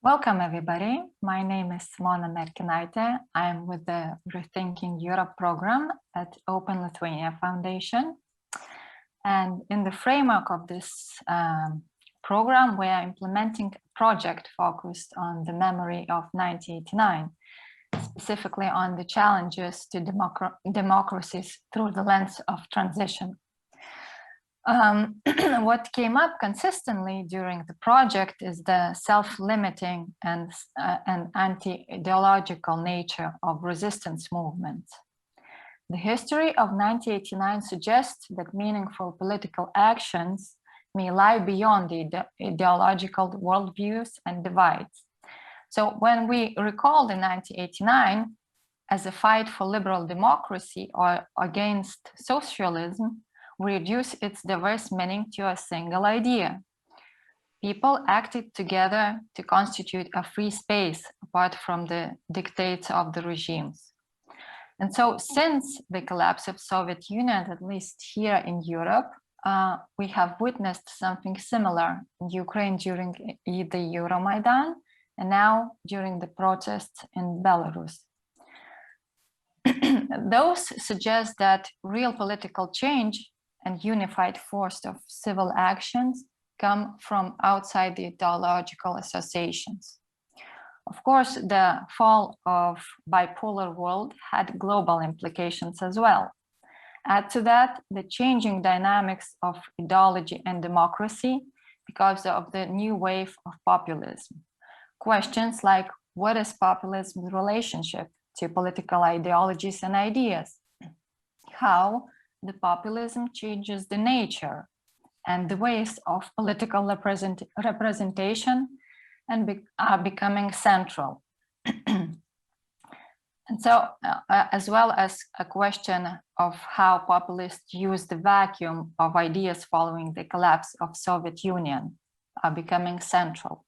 Welcome, everybody. My name is Simona Merkinaitė. I'm with the Rethinking Europe program at Open Lithuania Foundation. And in the framework of this program, we are implementing a project focused on the memory of 1989, specifically on the challenges to democracies through the lens of transition. What came up consistently during the project is the self-limiting and anti-ideological nature of resistance movements. The history of 1989 suggests that meaningful political actions may lie beyond the ideological worldviews and divides. So when we recall the 1989 as a fight for liberal democracy or against socialism, we reduce its diverse meaning to a single idea. People acted together to constitute a free space apart from the dictates of the regimes. And so since the collapse of Soviet Union, at least here in Europe, we have witnessed something similar in Ukraine during the Euromaidan and now during the protests in Belarus. Those suggest that real political change and unified force of civil actions come from outside the ideological associations. Of course, the fall of bipolar world had global implications as well. Add to that the changing dynamics of ideology and democracy because of the new wave of populism. Questions like, what is populism's relationship to political ideologies and ideas? How the populism changes the nature and the ways of political representation and are becoming central. And so, as well as a question of how populists use the vacuum of ideas following the collapse of Soviet Union are becoming central.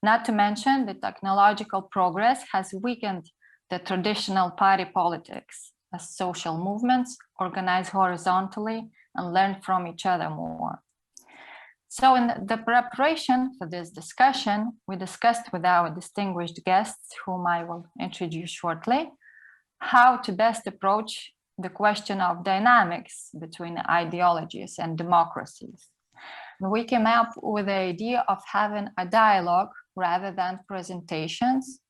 Not to mention the technological progress has weakened the traditional party politics as social movements organize horizontally and learn from each other more. So in the preparation for this discussion, we discussed with our distinguished guests, whom I will introduce shortly, how to best approach the question of dynamics between ideologies and democracies. And we came up with the idea of having a dialogue rather than presentations,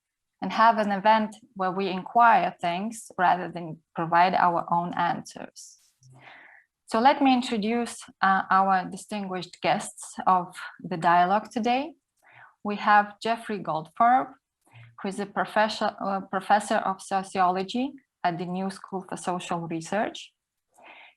and have an event where we inquire things rather than provide our own answers. So let me introduce our distinguished guests of the dialogue today. We have Jeffrey Goldfarb, who is a professor of sociology at the New School for Social Research.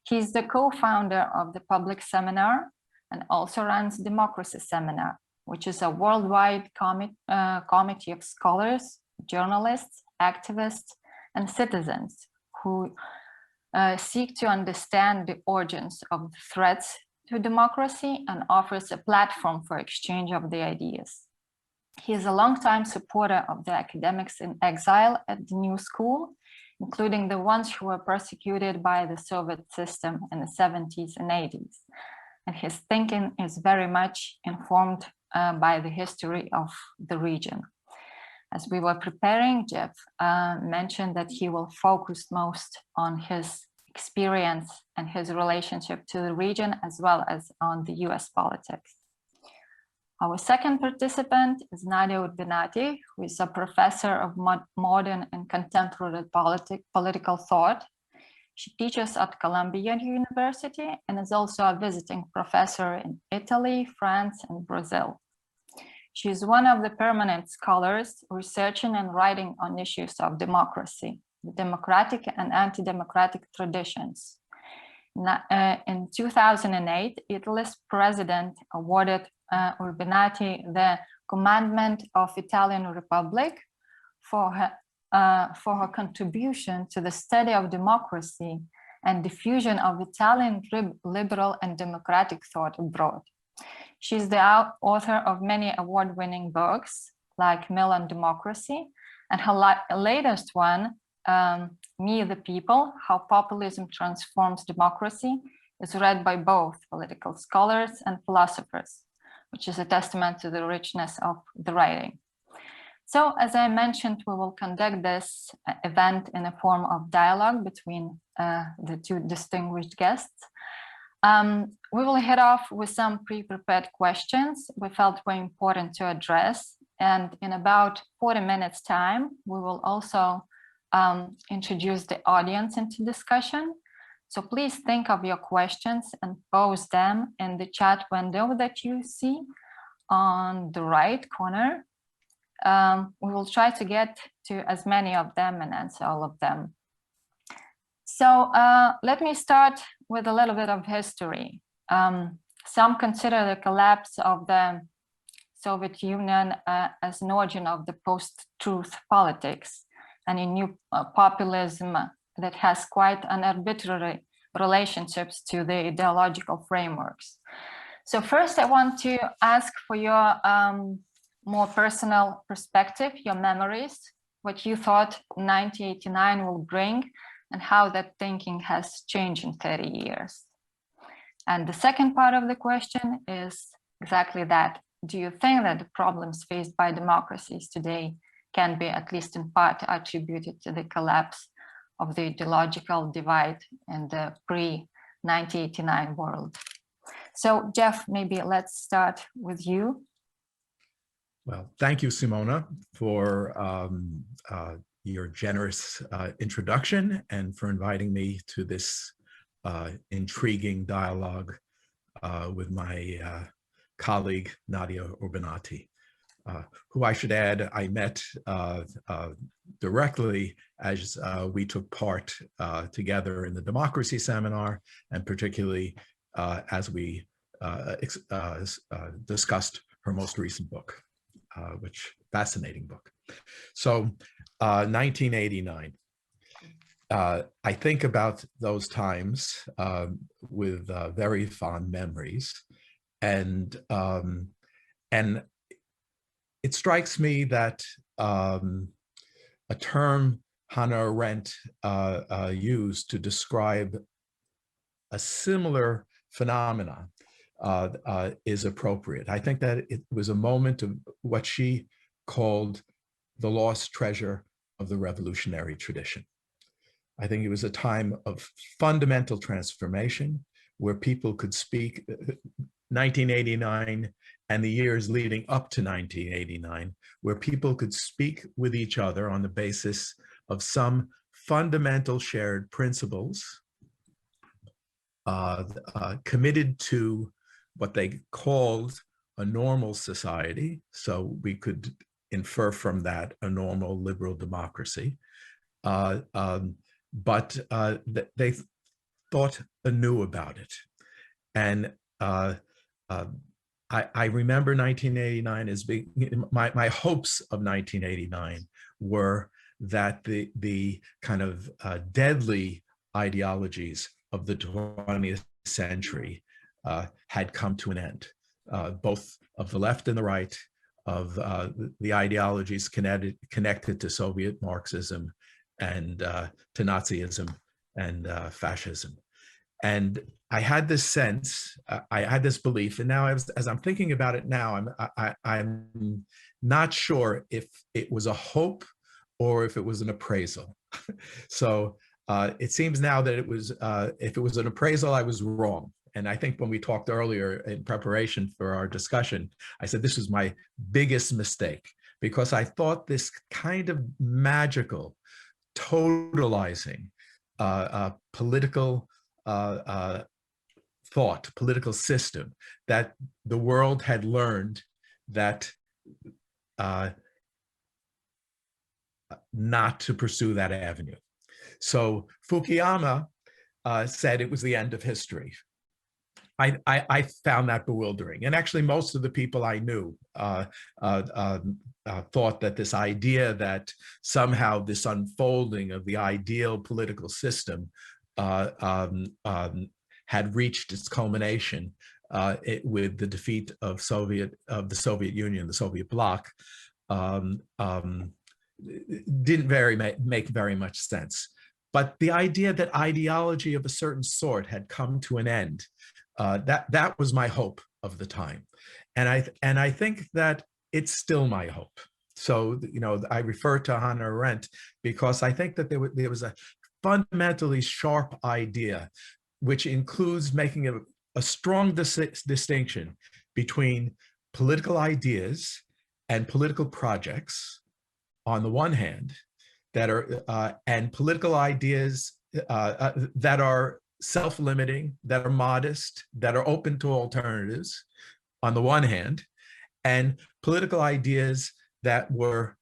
He's the co-founder of the Public Seminar and also runs Democracy Seminar, which is a worldwide committee of scholars, journalists, activists, and citizens who seek to understand the origins of the threats to democracy and offers a platform for exchange of the ideas. He is a longtime supporter of the academics in exile at the New School, including the ones who were persecuted by the Soviet system in the 70s and 80s. And his thinking is very much informed by the history of the region. As we were preparing, Jeff mentioned that he will focus most on his experience and his relationship to the region, as well as on the US politics. Our second participant is Nadia Urbinati, who is a professor of modern and contemporary political thought. She teaches at Columbia University and is also a visiting professor in Italy, France, and Brazil. She is one of the permanent scholars researching and writing on issues of democracy, the democratic and anti-democratic traditions. In 2008, Italy's president awarded Urbinati the commandment of Italian Republic for her contribution to the study of democracy and diffusion of Italian liberal and democratic thought abroad. She's the author of many award-winning books like Mill on Democracy, and her latest one, Me the People, How Populism Transforms Democracy, is read by both political scholars and philosophers, which is a testament to the richness of the writing. So, as I mentioned, we will conduct this event in a form of dialogue between the two distinguished guests. We will head off with some pre-prepared questions we felt were important to address. And in about 40 minutes time, we will also introduce the audience into discussion. So please think of your questions and pose them in the chat window that you see on the right corner. We will try to get to as many of them and answer all of them. So let me start with a little bit of history. Some consider the collapse of the Soviet Union as an origin of the post-truth politics and a new populism that has quite an arbitrary relationships to the ideological frameworks. So first I want to ask for your more personal perspective, your memories, what you thought 1989 will bring and how that thinking has changed in 30 years. And the second part of the question is exactly that. Do you think that the problems faced by democracies today can be at least in part attributed to the collapse of the ideological divide in the pre-1989 world? So Jeff, maybe let's start with you. Well, thank you, Simona, for your generous introduction and for inviting me to this intriguing dialogue with my colleague, Nadia Urbinati, who I should add, I met directly as we took part together in the democracy seminar, and particularly as we discussed her most recent book, which fascinating book. So 1989. I think about those times with very fond memories, and it strikes me that a term Hannah Arendt used to describe a similar phenomena is appropriate. I think that it was a moment of what she called the lost treasure of the revolutionary tradition. I think it was a time of fundamental transformation where people could speak. 1989 and the years leading up to 1989, where people could speak with each other on the basis of some fundamental shared principles, committed to what they called a normal society. So we could infer from that a normal liberal democracy. But they thought anew about it. And I remember 1989 as being, my hopes of 1989 were that the kind of deadly ideologies of the 20th century had come to an end, both of the left and the right, of the ideologies connected to Soviet Marxism and to Nazism and fascism. And I had this sense, I had this belief, and now as I'm thinking about it now, I'm not sure if it was a hope or if it was an appraisal. So it seems now that it was, if it was an appraisal, I was wrong. And I think when we talked earlier in preparation for our discussion, I said this was my biggest mistake, because I thought this kind of magical, totalizing political thought, political system, that the world had learned that not to pursue that avenue. So Fukuyama said it was the end of history. I found that bewildering. And actually, most of the people I knew thought that this idea that somehow this unfolding of the ideal political system had reached its culmination with the defeat of the Soviet Union, the Soviet bloc, didn't make very much sense. But the idea that ideology of a certain sort had come to an end, that was my hope of the time, and I think that it's still my hope. So, you know, I refer to Hannah Arendt because I think that there was a fundamentally sharp idea, which includes making a strong distinction between political ideas and political projects on the one hand, that are and political ideas that are self-limiting, that are modest, that are open to alternatives on the one hand, and political ideas that were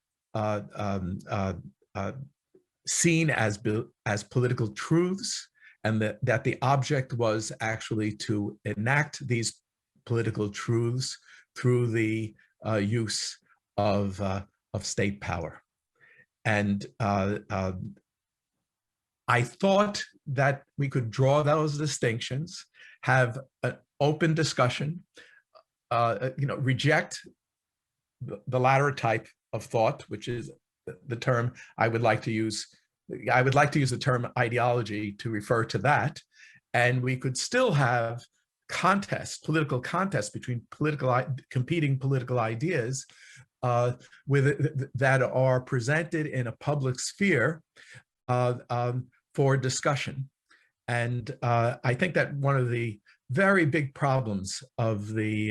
seen as political truths, and that the object was actually to enact these political truths through the use of state power. And I thought that we could draw those distinctions, have an open discussion, reject the latter type of thought, which is the term I would like to use. I would like to use the term ideology to refer to that. And we could still have political contests between competing political ideas that are presented in a public sphere for discussion. And I think that one of the very big problems of the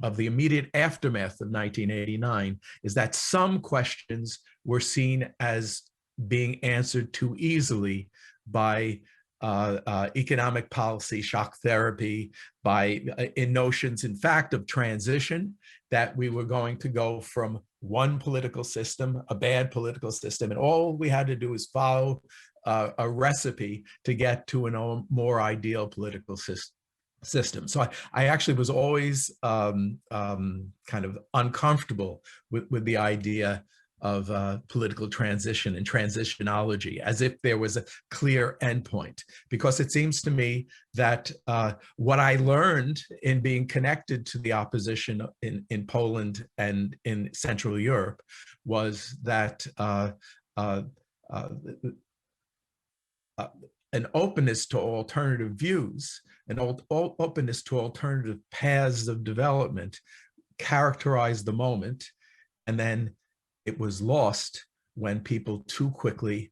immediate aftermath of 1989 is that some questions were seen as being answered too easily by economic policy, shock therapy, in notions, in fact, of transition, that we were going to go from one political system, a bad political system, and all we had to do is follow a recipe to get to a more ideal political system. So I actually was always kind of uncomfortable with the idea of political transition and transitionology, as if there was a clear endpoint, because it seems to me that what I learned in being connected to the opposition in Poland and in Central Europe was that an openness to alternative views, an openness to alternative paths of development characterized the moment, and then it was lost when people too quickly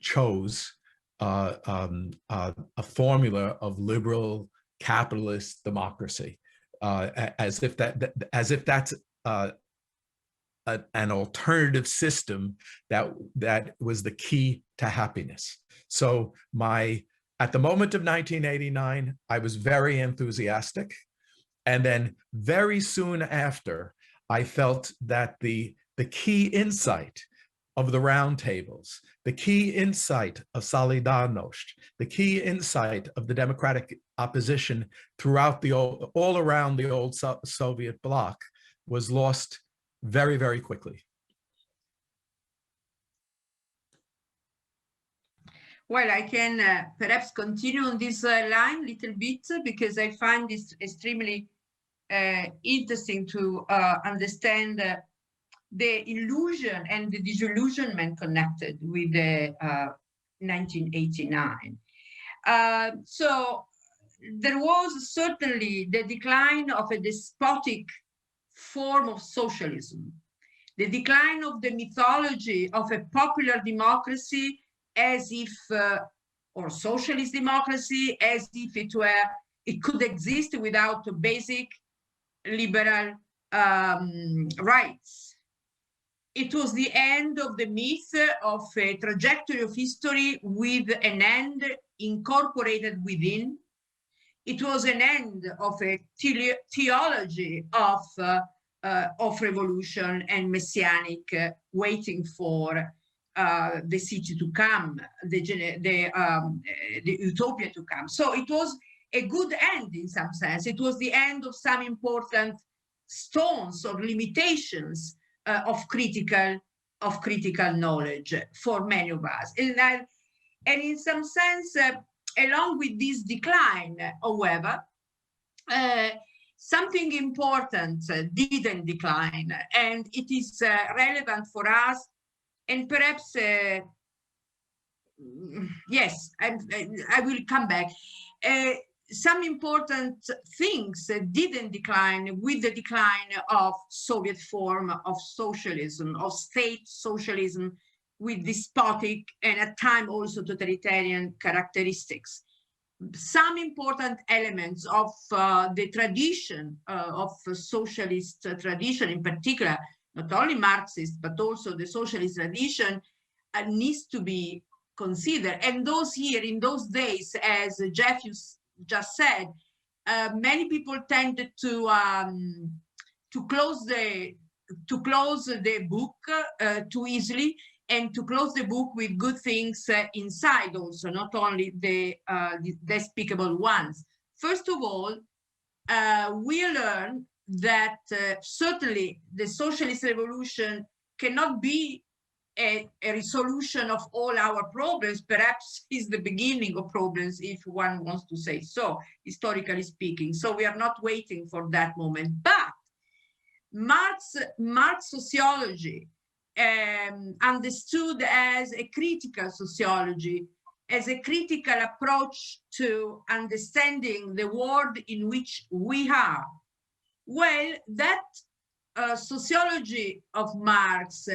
chose a formula of liberal capitalist democracy, as if that's an alternative system that was the key to happiness. So at the moment of 1989, I was very enthusiastic, and then very soon after, I felt that the key insight of the roundtables, the key insight of Solidarność, the key insight of the democratic opposition throughout all around the old Soviet bloc was lost very, very quickly. Well, I can perhaps continue on this line a little bit, because I find this extremely interesting to understand the illusion and the disillusionment connected with the 1989. So there was certainly the decline of a despotic form of socialism, the decline of the mythology of a popular democracy as if, or socialist democracy, as if it could exist without basic liberal rights. It was the end of the myth of a trajectory of history with an end incorporated within. It was an end of a theology of revolution and messianic waiting for the city to come, the utopia to come. So it was a good end in some sense. It was the end of some important stones or limitations of critical knowledge for many of us. And in some sense, along with this decline, however, something important didn't decline, and it is relevant for us, and perhaps yes, I will come back. Some important things didn't decline with the decline of Soviet form of socialism, of state socialism, with despotic and at times also totalitarian characteristics. Some important elements of the tradition of socialist tradition, in particular, not only Marxist, but also the socialist tradition, needs to be considered. And those here in those days, as Jeff just said, many people tended to close the book too easily, and to close the book with good things inside also, not only the despicable ones. First of all, we learn that certainly the socialist revolution cannot be a resolution of all our problems. Perhaps is the beginning of problems, if one wants to say so, historically speaking. So we are not waiting for that moment. But Marx sociology, understood as a critical sociology, as a critical approach to understanding the world in which we are. Well, that sociology of Marx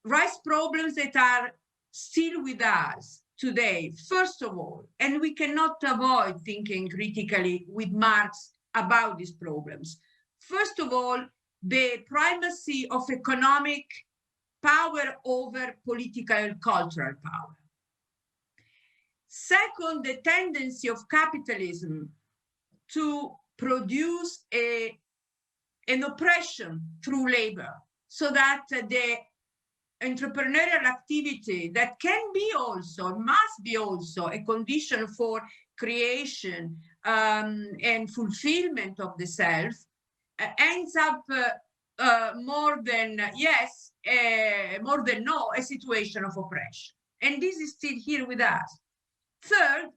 raise problems that are still with us today, first of all, and we cannot avoid thinking critically with Marx about these problems. First of all, the primacy of economic power over political and cultural power. Second, the tendency of capitalism to produce an oppression through labor, so that the entrepreneurial activity that can be also, must be also a condition for creation and fulfillment of the self, ends up more than yes, more than no, a situation of oppression. And this is still here with us. Third,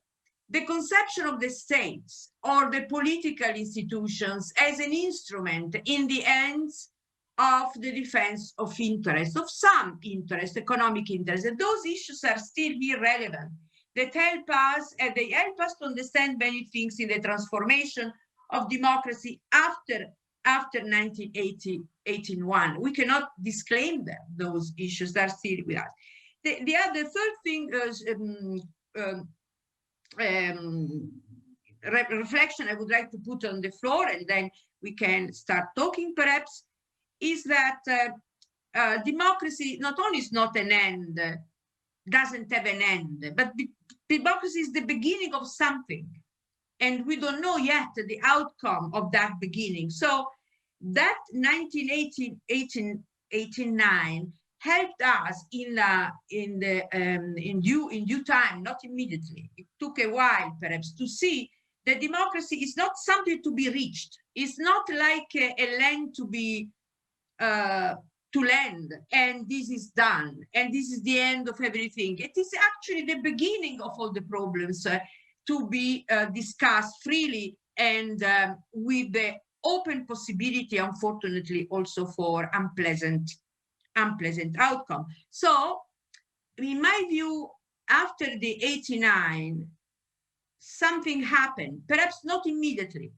the conception of the states or the political institutions as an instrument in the hands of the defense of interests, of some interest, economic interests. And those issues are still here relevant. That help us, and they help us to understand many things in the transformation of democracy after 1981. We cannot disclaim them. Those issues are still with us. The other third thing is reflection I would like to put on the floor, and then we can start talking perhaps, is that democracy not only is not an end, doesn't have an end, but democracy is the beginning of something. And we don't know yet the outcome of that beginning. So that 1989 helped us in due time, not immediately. It took a while perhaps to see that democracy is not something to be reached. It's not like a land to be to land, and this is done, and this is the end of everything. It is actually the beginning of all the problems to be discussed freely and with the open possibility, unfortunately, also for unpleasant outcome. So, in my view, after the 89, something happened. Perhaps not immediately,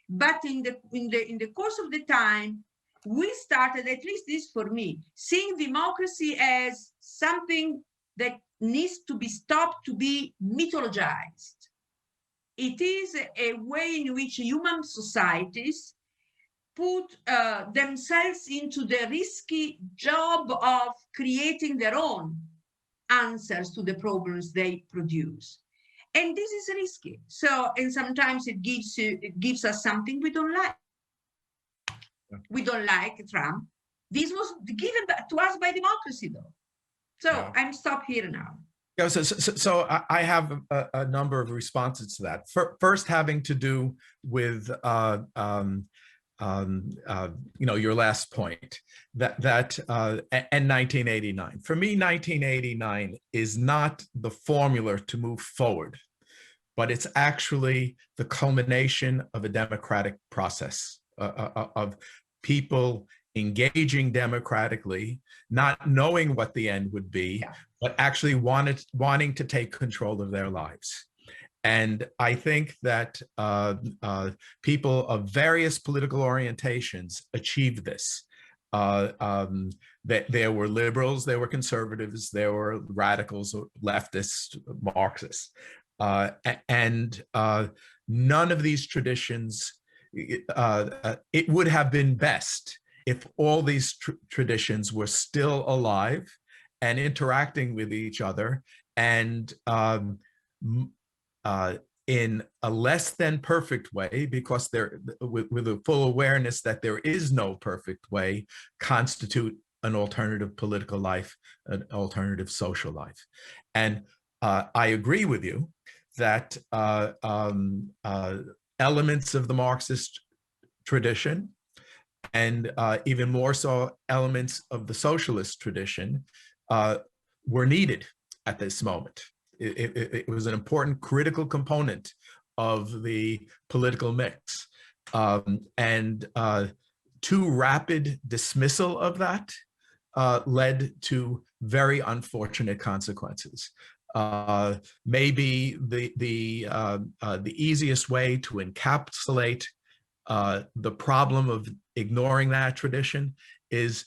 but in the course of the time, we started, at least this for me, seeing democracy as something that needs to be stopped to be mythologized. It is a way in which human societies put themselves into the risky job of creating their own answers to the problems they produce. And this is risky. So, and sometimes it gives us something we don't like. We don't like Trump. This was given to us by democracy, though. So I'm stopped here now. Yeah, so I have a number of responses to that. First, having to do with your last point, and 1989. For me, 1989 is not the formula to move forward, but it's actually the culmination of a democratic process of people engaging democratically, not knowing what the end would be, but actually wanting to take control of their lives. And I think that people of various political orientations achieved this. That there were liberals, there were conservatives, there were radicals, leftists, Marxists. And none of these traditions, it would have been best if all these traditions were still alive and interacting with each other, and in a less than perfect way, because they're with a full awareness that there is no perfect way, constitute an alternative political life, an alternative social life. And I agree with you that elements of the Marxist tradition, and even more so elements of the socialist tradition, were needed at this moment. It was an important critical component of the political mix. And too rapid dismissal of that led to very unfortunate consequences. Maybe the easiest way to encapsulate the problem of ignoring that tradition is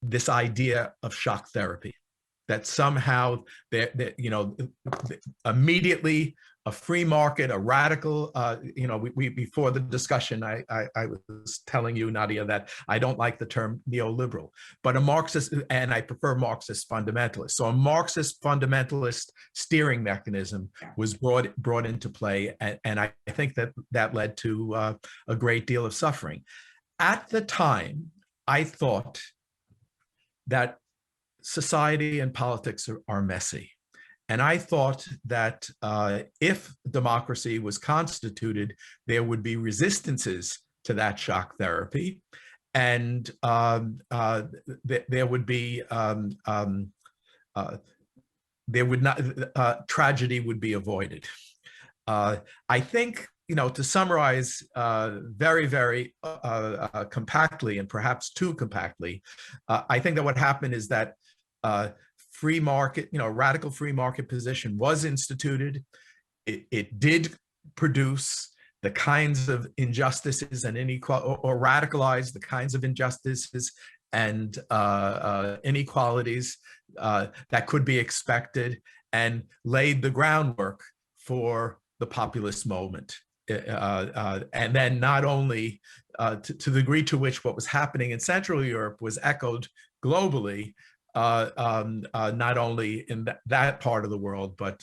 this idea of shock therapy, that somehow immediately a free market, a radical, before the discussion, I was telling you, Nadia, that I don't like the term neoliberal, but a Marxist, and I prefer Marxist fundamentalist. So a Marxist fundamentalist steering mechanism was brought into play, and I think that led to a great deal of suffering. At the time, I thought that society and politics are messy. And I thought that if democracy was constituted, there would be resistances to that shock therapy, and there would be tragedy would be avoided. I think, to summarize very, very compactly, and perhaps too compactly, I think that what happened is that free market, radical free market position was instituted. It did produce the kinds of injustices and inequality, or radicalize the kinds of injustices and inequalities that could be expected, and laid the groundwork for the populist movement. And then not only to the degree to which what was happening in Central Europe was echoed globally, not only in that part of the world, but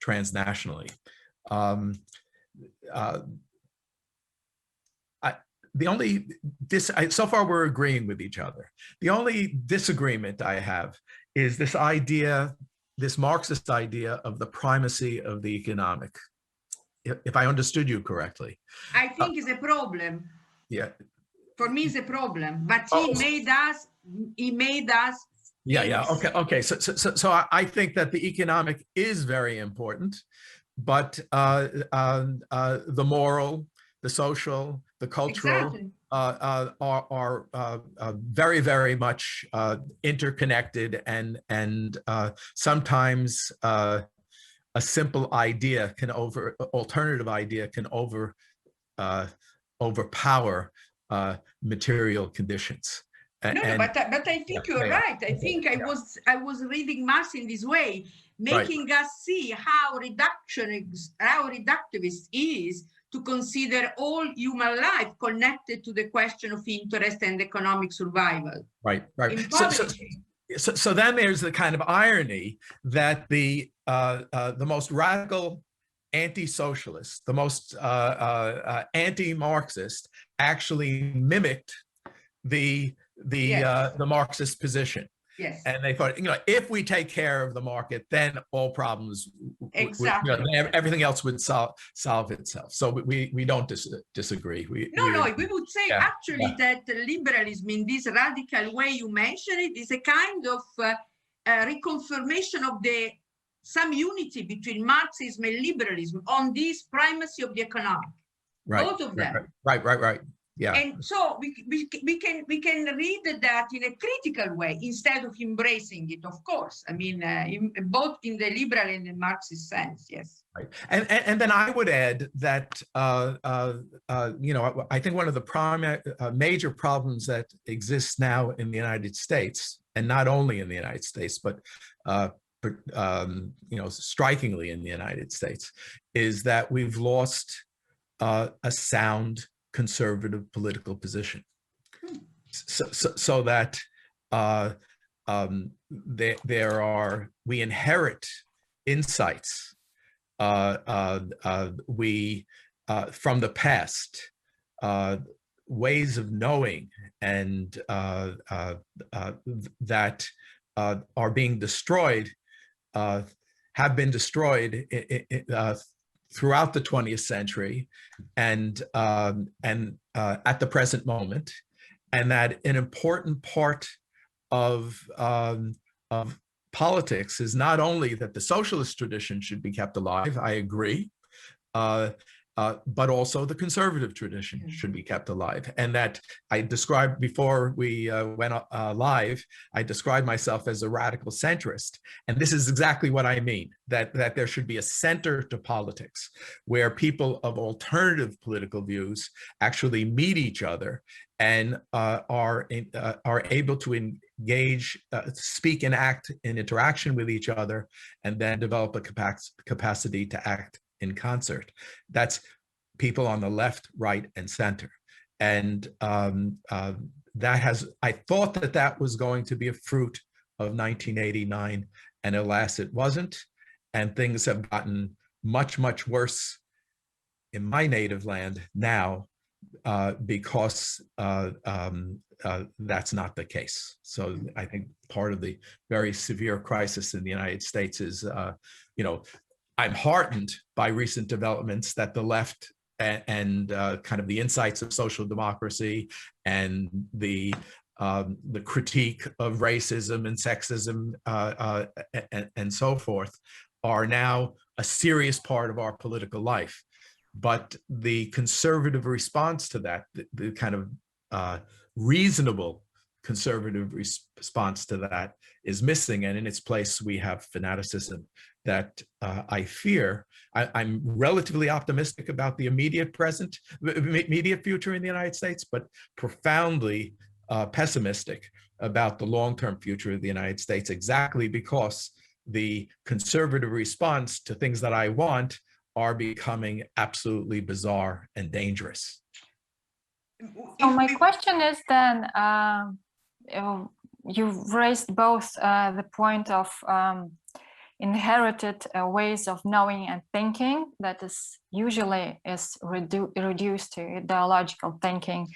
transnationally. So far we're agreeing with each other. The only disagreement I have is this idea, this Marxist idea of the primacy of the economic. If I understood you correctly. I think it's a problem. Yeah. For me, it's a problem, but he made us. Yeah. Okay. So I think that the economic is very important, but the moral, the social, the cultural are very, very much interconnected, and sometimes a simple idea alternative idea can overpower material conditions. But I think you're right. I think I was reading Marx in this way, making us see how reductivist is to consider all human life connected to the question of interest and economic survival. Right. So then there's the kind of irony that the most radical anti-socialist, the most anti-Marxist, actually mimicked the Marxist position. Yes. And they thought, if we take care of the market, then all problems, Exactly. everything else would solve itself. So we don't disagree. No, we would say actually yeah. that liberalism, in this radical way you mentioned it, is a kind of reconfirmation of some unity between Marxism and liberalism on this primacy of the economic. Right. Both of them. Right. Yeah. And so we can read that in a critical way instead of embracing it, of course. I mean, both in the liberal and the Marxist sense, yes. Right. And then I would add that I think one of the major problems that exists now in the United States, and not only in the United States, but strikingly in the United States, is that we've lost a sound conservative political position, so that we inherit insights from the past, ways of knowing, and that are being destroyed, have been destroyed throughout the 20th century and at the present moment, and that an important part of politics is not only that the socialist tradition should be kept alive, I agree, but also the conservative tradition should be kept alive. And that I described before we went live, I described myself as a radical centrist. And this is exactly what I mean, that there should be a center to politics where people of alternative political views actually meet each other and are able to engage, speak and act in interaction with each other, and then develop a capacity to act in concert. That's people on the left, right, and center. And I thought that was going to be a fruit of 1989, and alas, it wasn't. And things have gotten much, much worse in my native land now because that's not the case. So I think part of the very severe crisis in the United States is, I'm heartened by recent developments that the left and kind of the insights of social democracy and the critique of racism and sexism and so forth are now a serious part of our political life. But the conservative response to that, the kind of reasonable conservative response to that is missing. And in its place, we have fanaticism that I fear. I'm relatively optimistic about the immediate future in the United States, but profoundly pessimistic about the long-term future of the United States, exactly because the conservative response to things that I want are becoming absolutely bizarre and dangerous. So my question is then, you've raised both the point of inherited ways of knowing and thinking that is usually reduced to ideological thinking,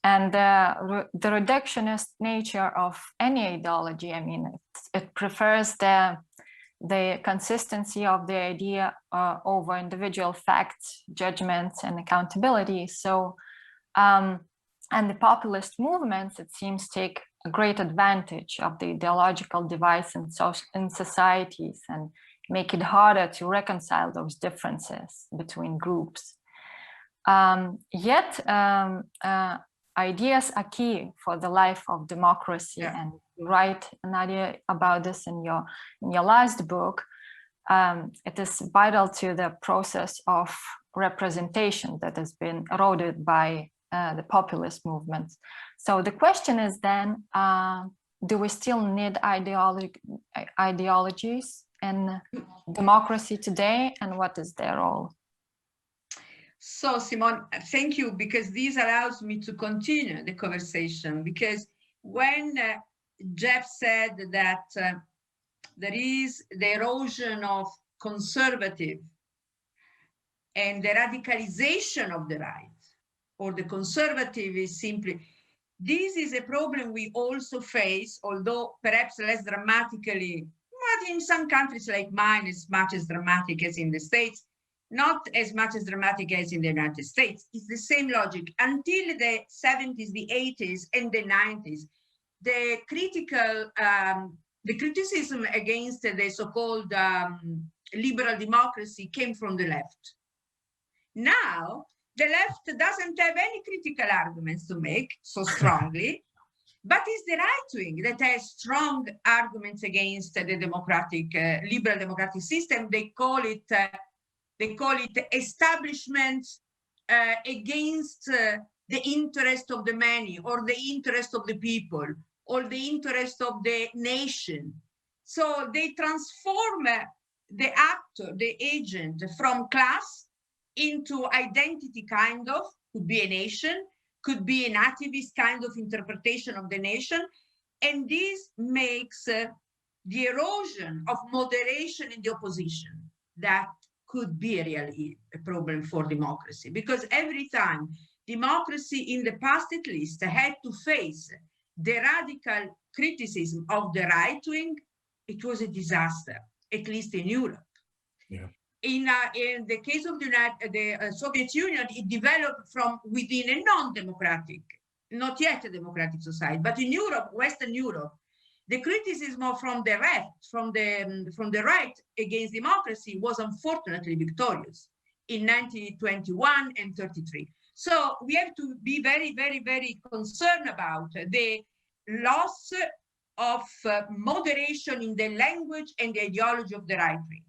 and the reductionist nature of any ideology. I mean, it prefers the consistency of the idea over individual facts, judgments, and accountability. So, and the populist movements, it seems, take a great advantage of the ideological device in societies and make it harder to reconcile those differences between groups. Yet, ideas are key for the life of democracy, and you write, Nadia, about this in your last book. It is vital to the process of representation that has been eroded by the populist movements. So the question is then, do we still need ideologies in democracy today, and what is their role? So, Simone, thank you, because this allows me to continue the conversation, because when Jeff said that there is the erosion of conservative and the radicalization of the right, or the conservative is simply, This is a problem we also face, although perhaps less dramatically, but in some countries like mine, as much as dramatic as in the States, not as much as dramatic as in the United States. It's the same logic. Until the 70s, the 80s, and the 90s, the criticism against the so-called liberal democracy came from the left. Now, the left doesn't have any critical arguments to make so strongly, but it's the right wing that has strong arguments against the democratic, liberal democratic system. They call it establishment against the interest of the many, or the interest of the people, or the interest of the nation. So they transform the actor, the agent, from class into identity, kind of, could be a nation, could be an activist kind of interpretation of the nation. And this makes the erosion of moderation in the opposition that could be really a problem for democracy, because every time democracy in the past, at least, had to face the radical criticism of the right wing, it was a disaster, at least in Europe. Yeah. In the case of the Soviet Union, it developed from within a non-democratic, not yet a democratic society, but in Europe, Western Europe, the criticism from the right against democracy was unfortunately victorious in 1921 and 33. So we have to be very, very, very concerned about the loss of moderation in the language and the ideology of the right wing.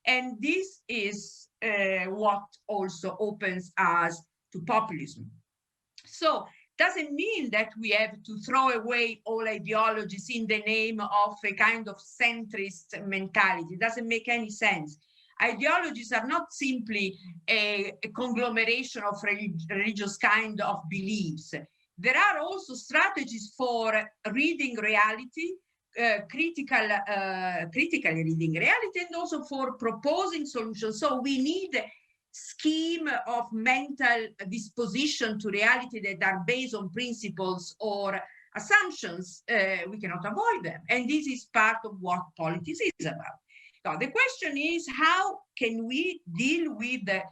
And this is what also opens us to populism. So doesn't mean that we have to throw away all ideologies in the name of a kind of centrist mentality. It doesn't make any sense. Ideologies are not simply a conglomeration of religious kind of beliefs. There are also strategies for reading reality, critically reading reality, and also for proposing solutions. So we need a scheme of mental disposition to reality that are based on principles or assumptions. We cannot avoid them. And this is part of what politics is about. Now, the question is, how can we deal with the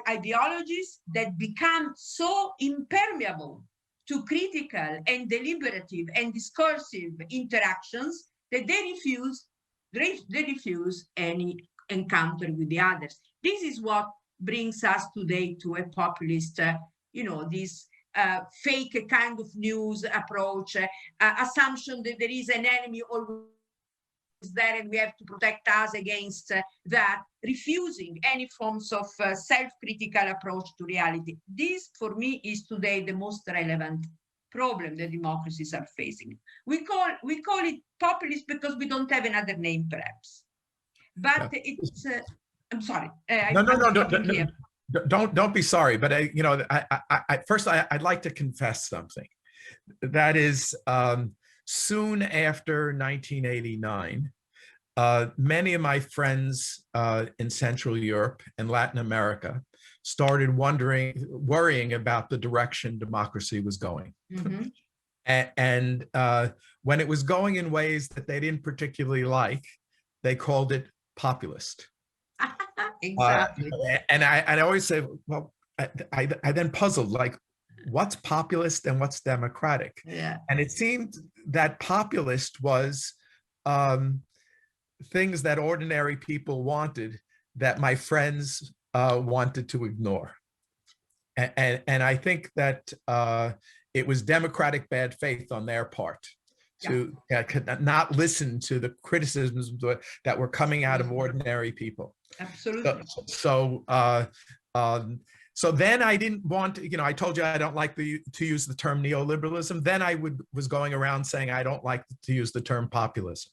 ideologies that become so impermeable to critical and deliberative and discursive interactions that they refuse any encounter with the others? This is what brings us today to a populist, this fake kind of news approach, assumption that there is an enemy always there and we have to protect us against that, refusing any forms of self-critical approach to reality. This, for me, is today the most relevant problem that democracies are facing. We call it populist because we don't have another name, perhaps. But it's. I'm sorry. Don't be sorry. But first I'd like to confess something. That is, soon after 1989, many of my friends in Central Europe and Latin America started worrying about the direction democracy was going. Mm-hmm. and when it was going in ways that they didn't particularly like, they called it populist. Exactly. And I always say, well, I then puzzled, like, what's populist and what's democratic? Yeah. And it seemed that populist was things that ordinary people wanted that my friends wanted to ignore. And I think that it was democratic bad faith on their part to not listen to the criticisms that were coming out of ordinary people. Absolutely. So then I didn't want, I told you I don't like to use the term neoliberalism. Then I was going around saying I don't like to use the term populism.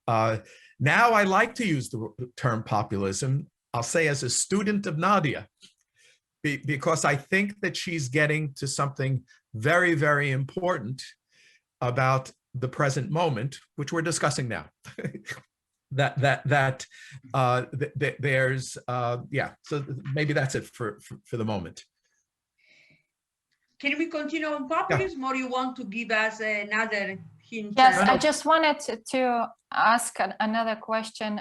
Now I like to use the term populism, I'll say, as a student of Nadia, because I think that she's getting to something very, very important about the present moment, which we're discussing now. So maybe that's it for the moment. can we continue on populism, or you want to give us another hint? Yes, I just wanted to ask another question.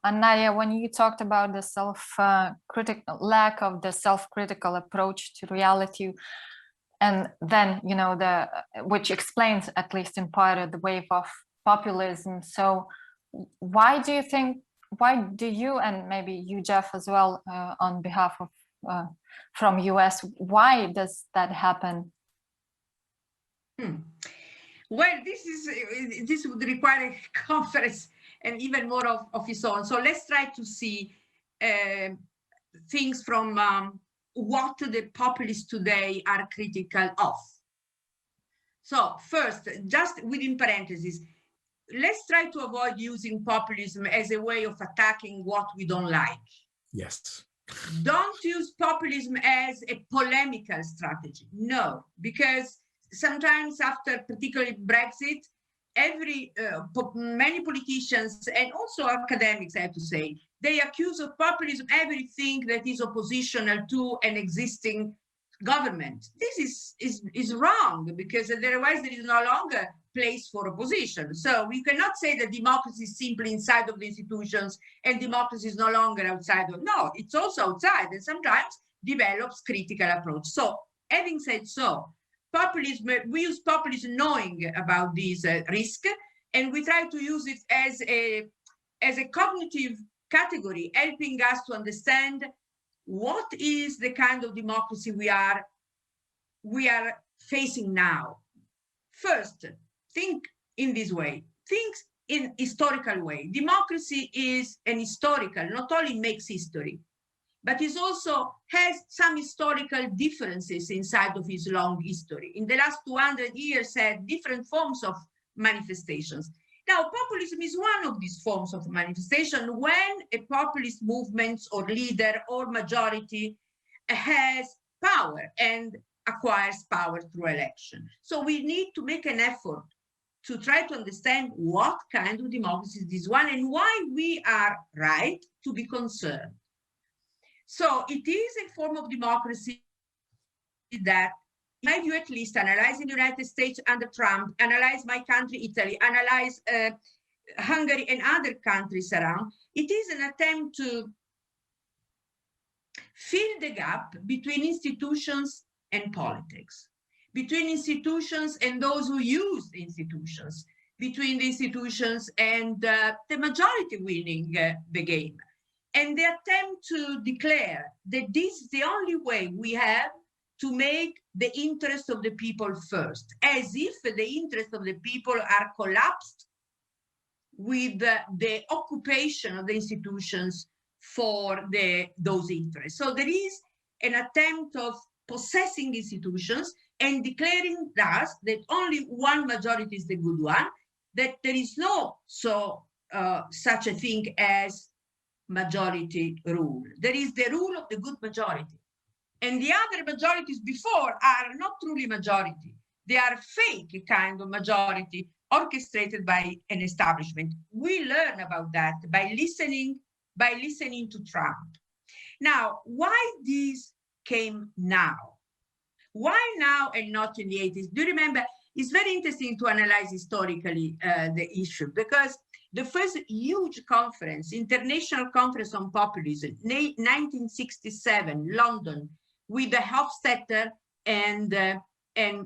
Nadia, when you talked about the lack of the self-critical approach to reality, and then, you know, which explains, at least in part, the wave of populism. So why do you, and maybe you, Jeff, as well, on behalf of from US, why does that happen? Well, this would require a conference and even more of its own. So let's try to see things from what the populists today are critical of. So first, just within parentheses, let's try to avoid using populism as a way of attacking what we don't like. Yes. Don't use populism as a polemical strategy. No, because sometimes after particularly Brexit, many politicians and also academics, I have to say, they accuse of populism everything that is oppositional to an existing government. This is wrong, because otherwise there is no longer place for opposition. So we cannot say that democracy is simply inside of the institutions and democracy is no longer outside of. No, it's also outside, and sometimes develops critical approach. So having said so, populism, we use populism knowing about this risk, and we try to use it as a cognitive category, helping us to understand what is the kind of democracy we are facing now. First, think in this way, think in historical way. Democracy is an historical, not only makes history, but it also has some historical differences inside of its long history. In the last 200 years, had different forms of manifestations. Now, populism is one of these forms of manifestation when a populist movement or leader or majority has power and acquires power through election. So we need to make an effort to try to understand what kind of democracy is this one and why we are right to be concerned. So it is a form of democracy that, in my view at least, analyzing the United States under Trump, analyze my country, Italy, analyze Hungary and other countries around, it is an attempt to fill the gap between institutions and politics, between institutions and those who use the institutions, between the institutions and the majority winning the game. And the attempt to declare that this is the only way we have to make the interest of the people first, as if the interest of the people are collapsed with the occupation of the institutions for those interests. So there is an attempt of possessing institutions and declaring thus that only one majority is the good one, that there is no such a thing as majority rule. There is the rule of the good majority. And the other majorities before are not truly majority. They are fake kind of majority orchestrated by an establishment. We learn about that by listening to Trump. Now, why this came now? Why now and not in the 80s? Do you remember? It's very interesting to analyze historically the issue, because the first huge conference, International Conference on Populism, 1967, London, with the Hofstadter and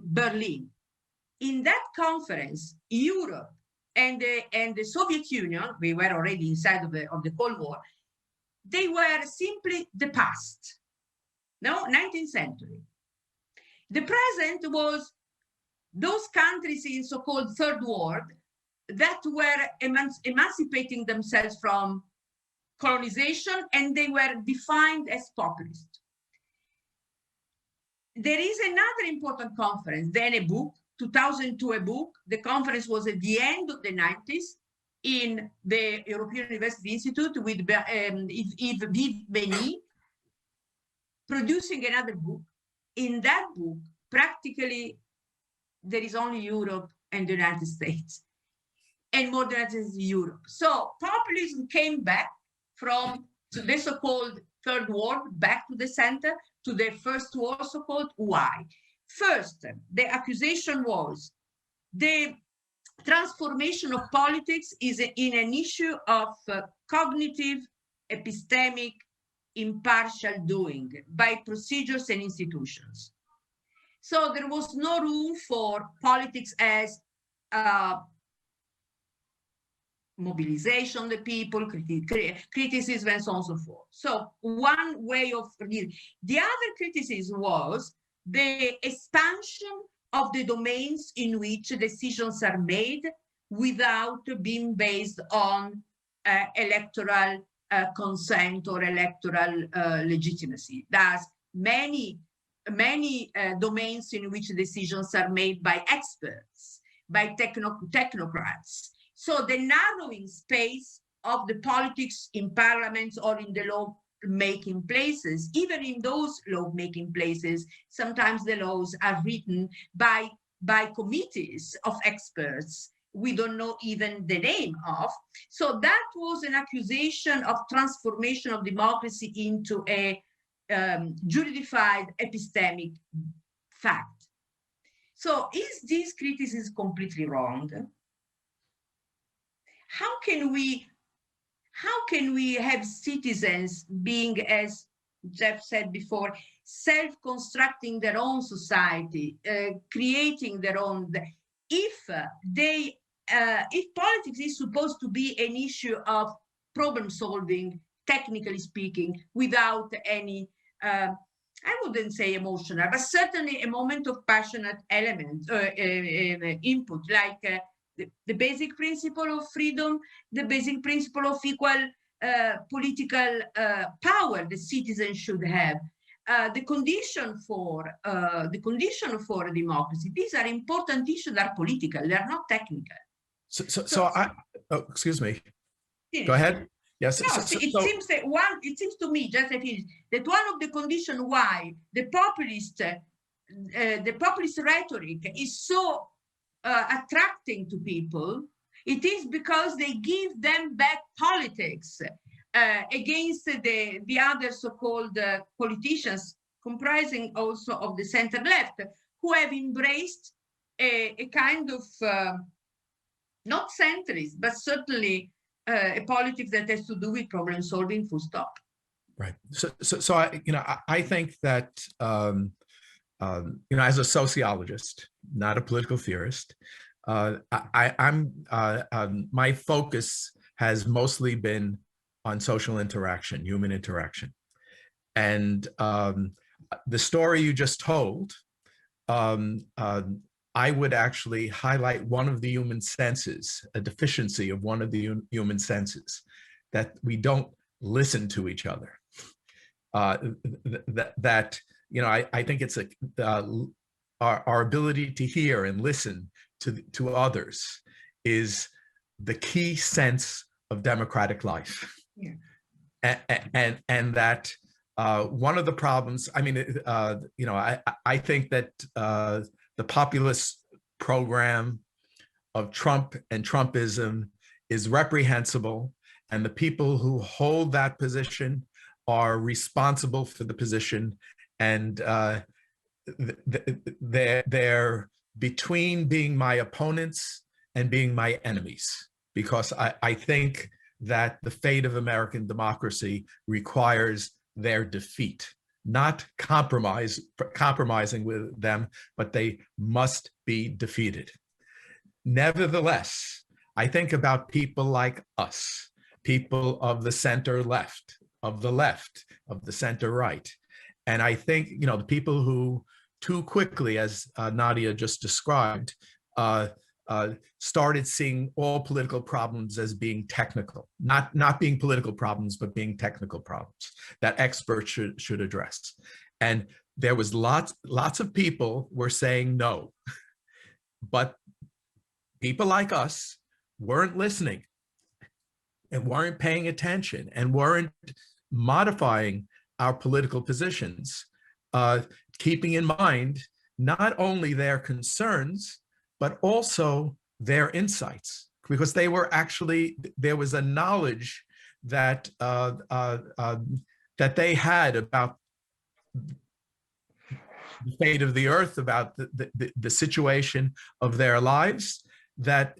Berlin. In that conference, Europe and the Soviet Union, we were already inside of the Cold War, they were simply the past, no, 19th century. The present was those countries in so-called third world that were emancipating themselves from colonization, and they were defined as populist. There is another important conference, then a book, 2002, a book. The conference was at the end of the 90s in the European University Institute with Yves Benny, producing another book. In that book, practically, there is only Europe and the United States, and more than that is Europe. So populism came back from the so-called third world, back to the center, to the first war, so-called. Why? First, the accusation was the transformation of politics is in an issue of cognitive, epistemic, impartial doing by procedures and institutions. So there was no room for politics as mobilization of the people, criticism, and so on and so forth. So one way of reading. The other criticism was the expansion of the domains in which decisions are made without being based on electoral consent or electoral legitimacy. Thus, many domains in which decisions are made by experts, by technocrats. So the narrowing space of the politics in parliaments or in the law-making places, even in those law-making places, sometimes the laws are written by committees of experts we don't know even the name of. So that was an accusation of transformation of democracy into a juridified epistemic fact. So is this criticism completely wrong? How can we have citizens being, as Jeff said before, self-constructing their own society, creating their own, if politics is supposed to be an issue of problem solving, technically speaking, without any, I wouldn't say emotional, but certainly a moment of passionate element, input, like the basic principle of freedom, the basic principle of equal political power the citizens should have, the condition for democracy. These are important issues that are political, they are not technical. So excuse me. Go ahead. Yes. No, it seems to me, just that one of the conditions why the populist rhetoric is so attracting to people, it is because they give them back politics against the other so-called politicians, comprising also of the center left, who have embraced a kind of not centrist, but certainly a politics that has to do with problem solving, full stop. Right. So I think that as a sociologist, not a political theorist, my focus has mostly been on social interaction, human interaction, and the story you just told. I would actually highlight one of the human senses, a deficiency of one of the human senses, that we don't listen to each other. I think it's our ability to hear and listen to others is the key sense of democratic life. Yeah. And that one of the problems, I think that the populist program of Trump and Trumpism is reprehensible, and the people who hold that position are responsible for the position, and they're between being my opponents and being my enemies, because I think that the fate of American democracy requires their defeat. Not compromising with them, but they must be defeated. Nevertheless, I think about people like us, people of the center left, of the center right. And I think, the people who too quickly, as Nadia just described, started seeing all political problems as being technical, not being political problems, but being technical problems that experts should address. And there was lots of people were saying no, but people like us weren't listening and weren't paying attention and weren't modifying our political positions, keeping in mind not only their concerns, but also their insights, because they were actually, there was a knowledge that that they had about the fate of the earth, about the situation of their lives that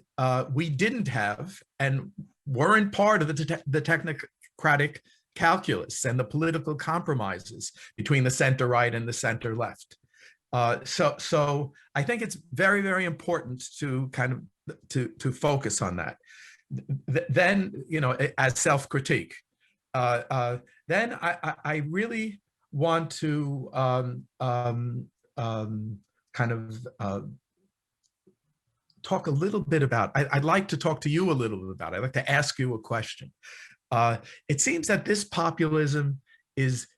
we didn't have and weren't part of the technocratic calculus and the political compromises between the center right and the center left. So I think it's very, very important to kind of to focus on that. Then, you know, as self-critique. Then I really want to kind of talk a little bit about, I'd like to talk to you a little bit about it. I'd like to ask you a question. It seems that this populism is,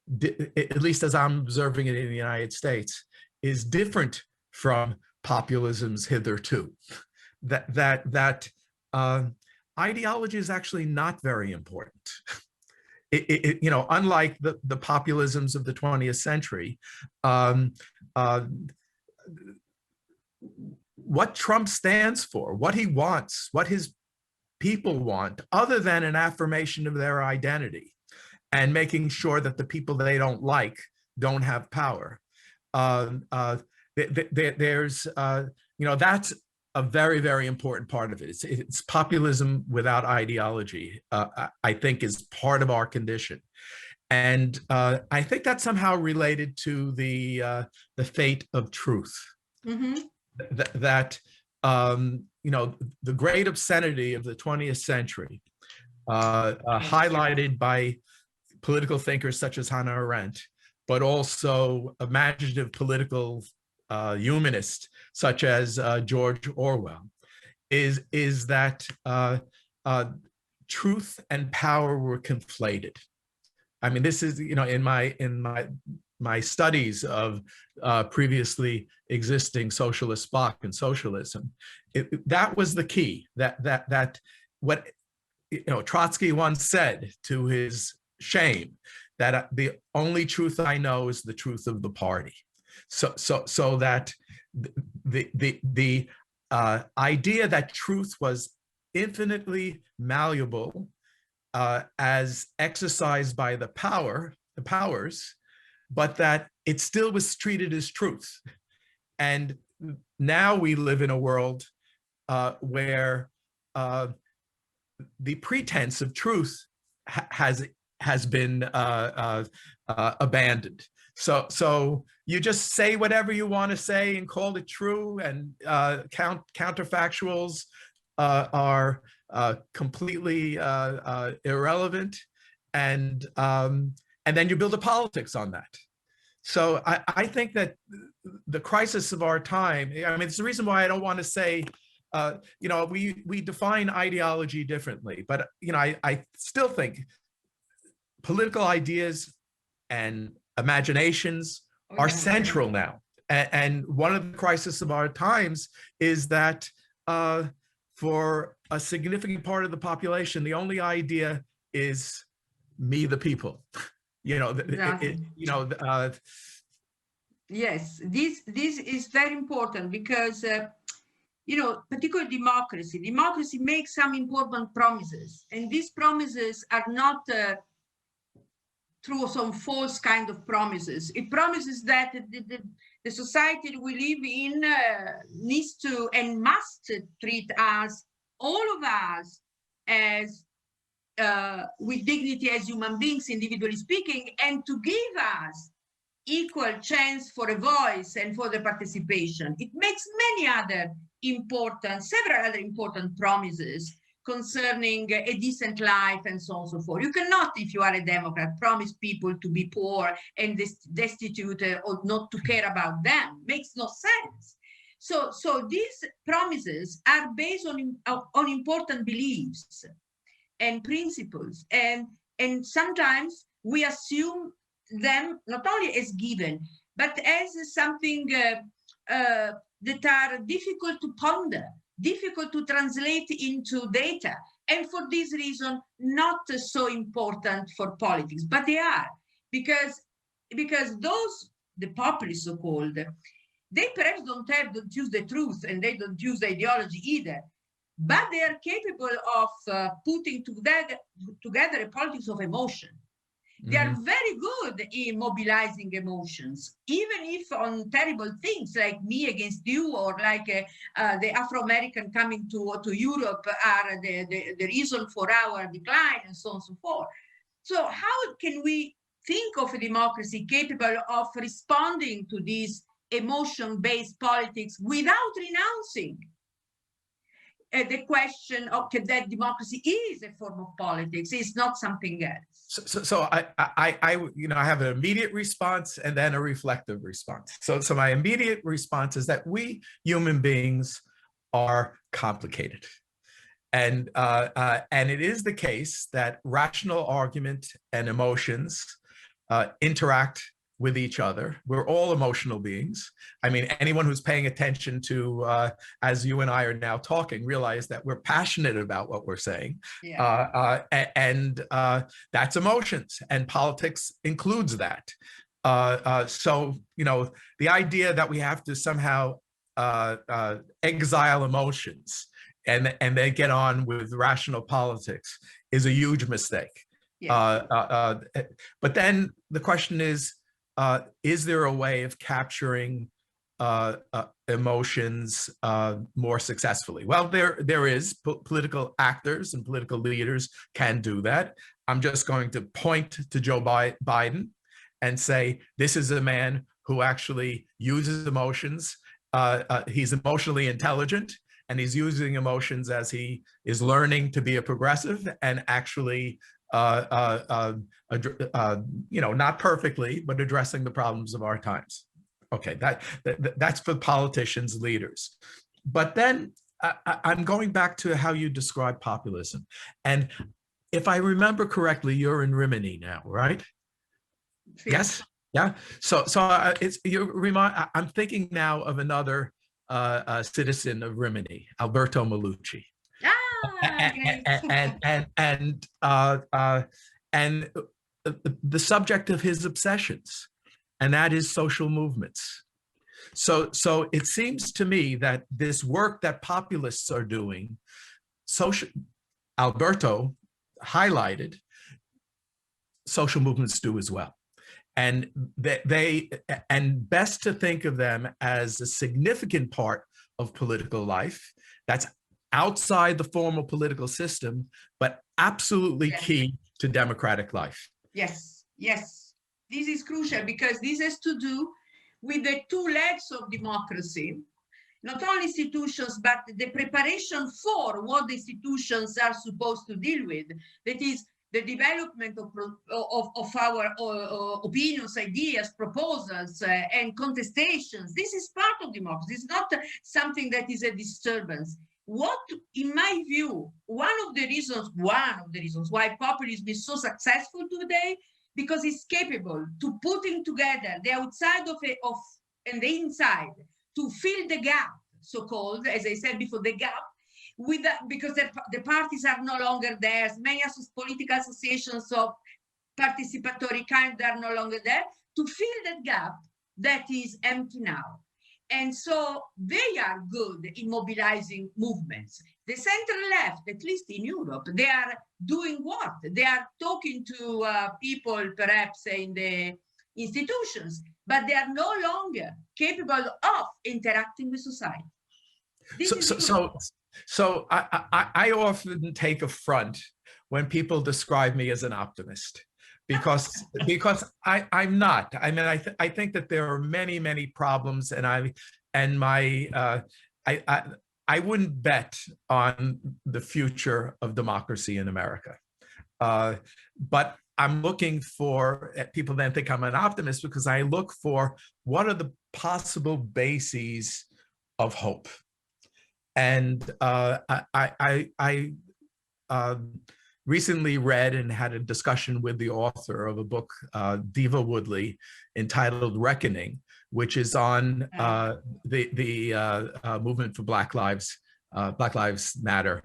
at least as I'm observing it in the United States, is different from populisms hitherto. That ideology is actually not very important. You know, unlike the populisms of the 20th century, what Trump stands for, what he wants, what his people want, other than an affirmation of their identity and making sure that the people they don't like don't have power. There's, you know, that's a very, very important part of it. It's populism without ideology, I think, is part of our condition. And I think that's somehow related to the fate of truth. Mm-hmm. That you know, the great obscenity of the 20th century, highlighted by political thinkers such as Hannah Arendt, but also imaginative political humanists such as George Orwell, is that truth and power were conflated. I mean, this is, you know, in my studies of previously existing socialist Bach and socialism, that was the key. That what, you know, Trotsky once said, to his shame, that the only truth I know is the truth of the party. So that the idea that truth was infinitely malleable as exercised by the powers, but that it still was treated as truth. And now we live in a world where the pretense of truth has been abandoned. So you just say whatever you want to say and call it true, and counterfactuals are completely irrelevant, and then you build a politics on that. So I think that the crisis of our time, I mean, it's the reason why I don't want to say, you know, we define ideology differently, but, you know, I still think political ideas and imaginations are central now. And one of the crises of our times is that for a significant part of the population, the only idea is me, the people. You know, yes, this is very important because, you know, particularly democracy makes some important promises, and these promises are not through some false kind of promises. It promises that the society we live in needs to and must treat us, all of us, as with dignity as human beings, individually speaking, and to give us equal chance for a voice and for the participation. It makes several other important promises concerning a decent life and so on and so forth. You cannot, if you are a Democrat, promise people to be poor and destitute or not to care about them. Makes no sense. So these promises are based on important beliefs and principles, and sometimes we assume them not only as given, but as something that are difficult to ponder, difficult to translate into data, and for this reason not so important for politics. But they are, because those, the populists so-called, they perhaps don't use the truth, and they don't use the ideology either, but they are capable of putting together a politics of emotion. They are very good in mobilizing emotions, even if on terrible things like me against you, or like the Afro-American coming to Europe are the reason for our decline, and so on and so forth. So how can we think of a democracy capable of responding to these emotion-based politics without renouncing the question of that democracy is a form of politics, it's not something else? So I have an immediate response and then a reflective response. So my immediate response is that we human beings are complicated. And it is the case that rational argument and emotions interact with each other. We're all emotional beings. I mean, anyone who's paying attention to, as you and I are now talking, realize that we're passionate about what we're saying. Yeah. And that's emotions, and politics includes that. So, the idea that we have to somehow exile emotions and they get on with rational politics is a huge mistake. Yes. But then the question is there a way of capturing emotions more successfully? Well, there is. Political actors and political leaders can do that. I'm just going to point to Joe Biden and say, this is a man who actually uses emotions. He's emotionally intelligent, and he's using emotions as he is learning to be a progressive and actually not perfectly, but addressing the problems of our times. Okay, that's for politicians, leaders. But then I'm going back to how you describe populism. And if I remember correctly, you're in Rimini now, right? Yes. Yeah. So I'm thinking now of another citizen of Rimini, Alberto Malucci. And the subject of his obsessions, and that is social movements. So it seems to me that this work that populists are doing, Alberto highlighted, social movements do as well. And and best to think of them as a significant part of political life that's outside the formal political system, but absolutely key to democratic life. Yes, yes. This is crucial because this has to do with the two legs of democracy, not only institutions, but the preparation for what the institutions are supposed to deal with. That is the development of our opinions, ideas, proposals, and contestations. This is part of democracy. It's not something that is a disturbance. What, in my view, one of the reasons why populism is so successful today, because it's capable to putting together the outside and the inside to fill the gap, so-called, as I said before, the gap, because the parties are no longer there. Many political associations of participatory kind are no longer there to fill that gap that is empty now. And so they are good in mobilizing movements. The center left, at least in Europe, they are doing what? They are talking to people, perhaps in the institutions, but they are no longer capable of interacting with society. So I often take affront when people describe me as an optimist, because I'm not. I mean, I think that there are many problems, and I wouldn't bet on the future of democracy in America. But I'm looking for, people then think I'm an optimist because I look for what are the possible bases of hope. And I recently read and had a discussion with the author of a book, Diva Woodley, entitled Reckoning, which is on the movement for Black Lives Matter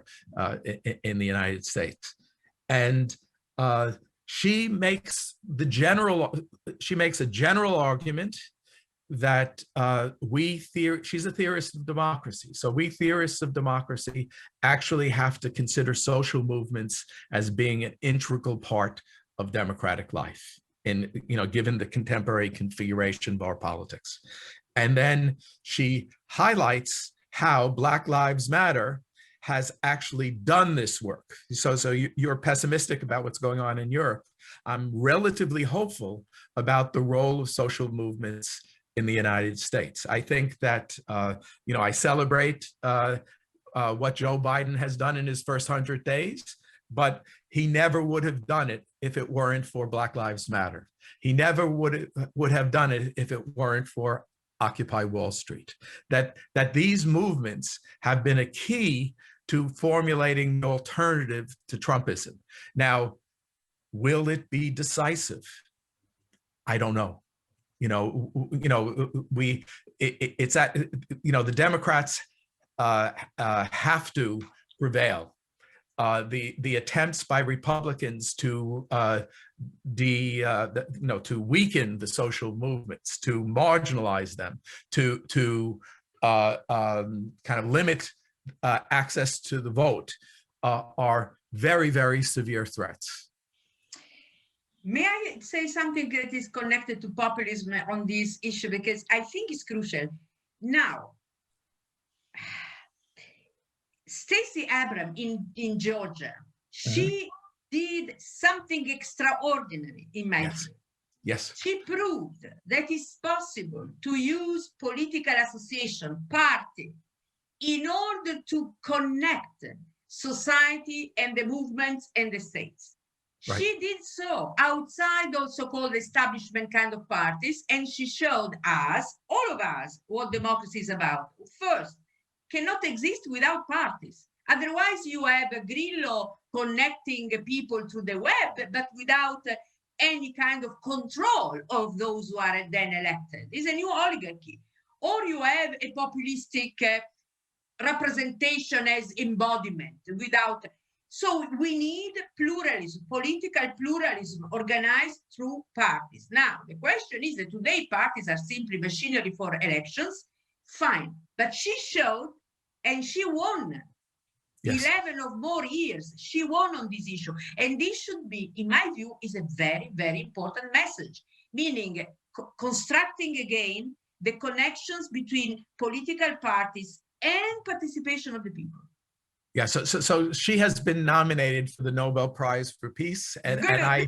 in the United States. And she makes a general argument that she's a theorist of democracy. So we theorists of democracy actually have to consider social movements as being an integral part of democratic life in, given the contemporary configuration of our politics. And then she highlights how Black Lives Matter has actually done this work. So you're pessimistic about what's going on in Europe. I'm relatively hopeful about the role of social movements in the United States. I think that, I celebrate what Joe Biden has done in his first 100 days, but he never would have done it if it weren't for Black Lives Matter. He never would have done it if it weren't for Occupy Wall Street. That these movements have been a key to formulating the alternative to Trumpism. Now, will it be decisive? I don't know. The Democrats have to prevail. The attempts by Republicans to to weaken the social movements, to marginalize them, to kind of limit access to the vote are very, very severe threats. May I say something that is connected to populism on this issue, because I think it's crucial. Now, Stacey Abrams in Georgia, she did something extraordinary in my view. Yes. She proved that it's possible to use political association, party, in order to connect society and the movements and the states. Right. She did so outside of so-called establishment kind of parties, and she showed us, all of us, what democracy is about. First, cannot exist without parties. Otherwise, you have a Grillo connecting people to the web, but without any kind of control of those who are then elected. It's a new oligarchy. Or you have a populistic representation as embodiment without. So we need pluralism, political pluralism organized through parties. Now, the question is that today parties are simply machinery for elections. Fine. But she showed, and she won. Yes. 11 or more years, she won on this issue. And this should be, in my view, is a very, very important message, meaning constructing again the connections between political parties and participation of the people. Yeah, so she has been nominated for the Nobel Prize for Peace, and I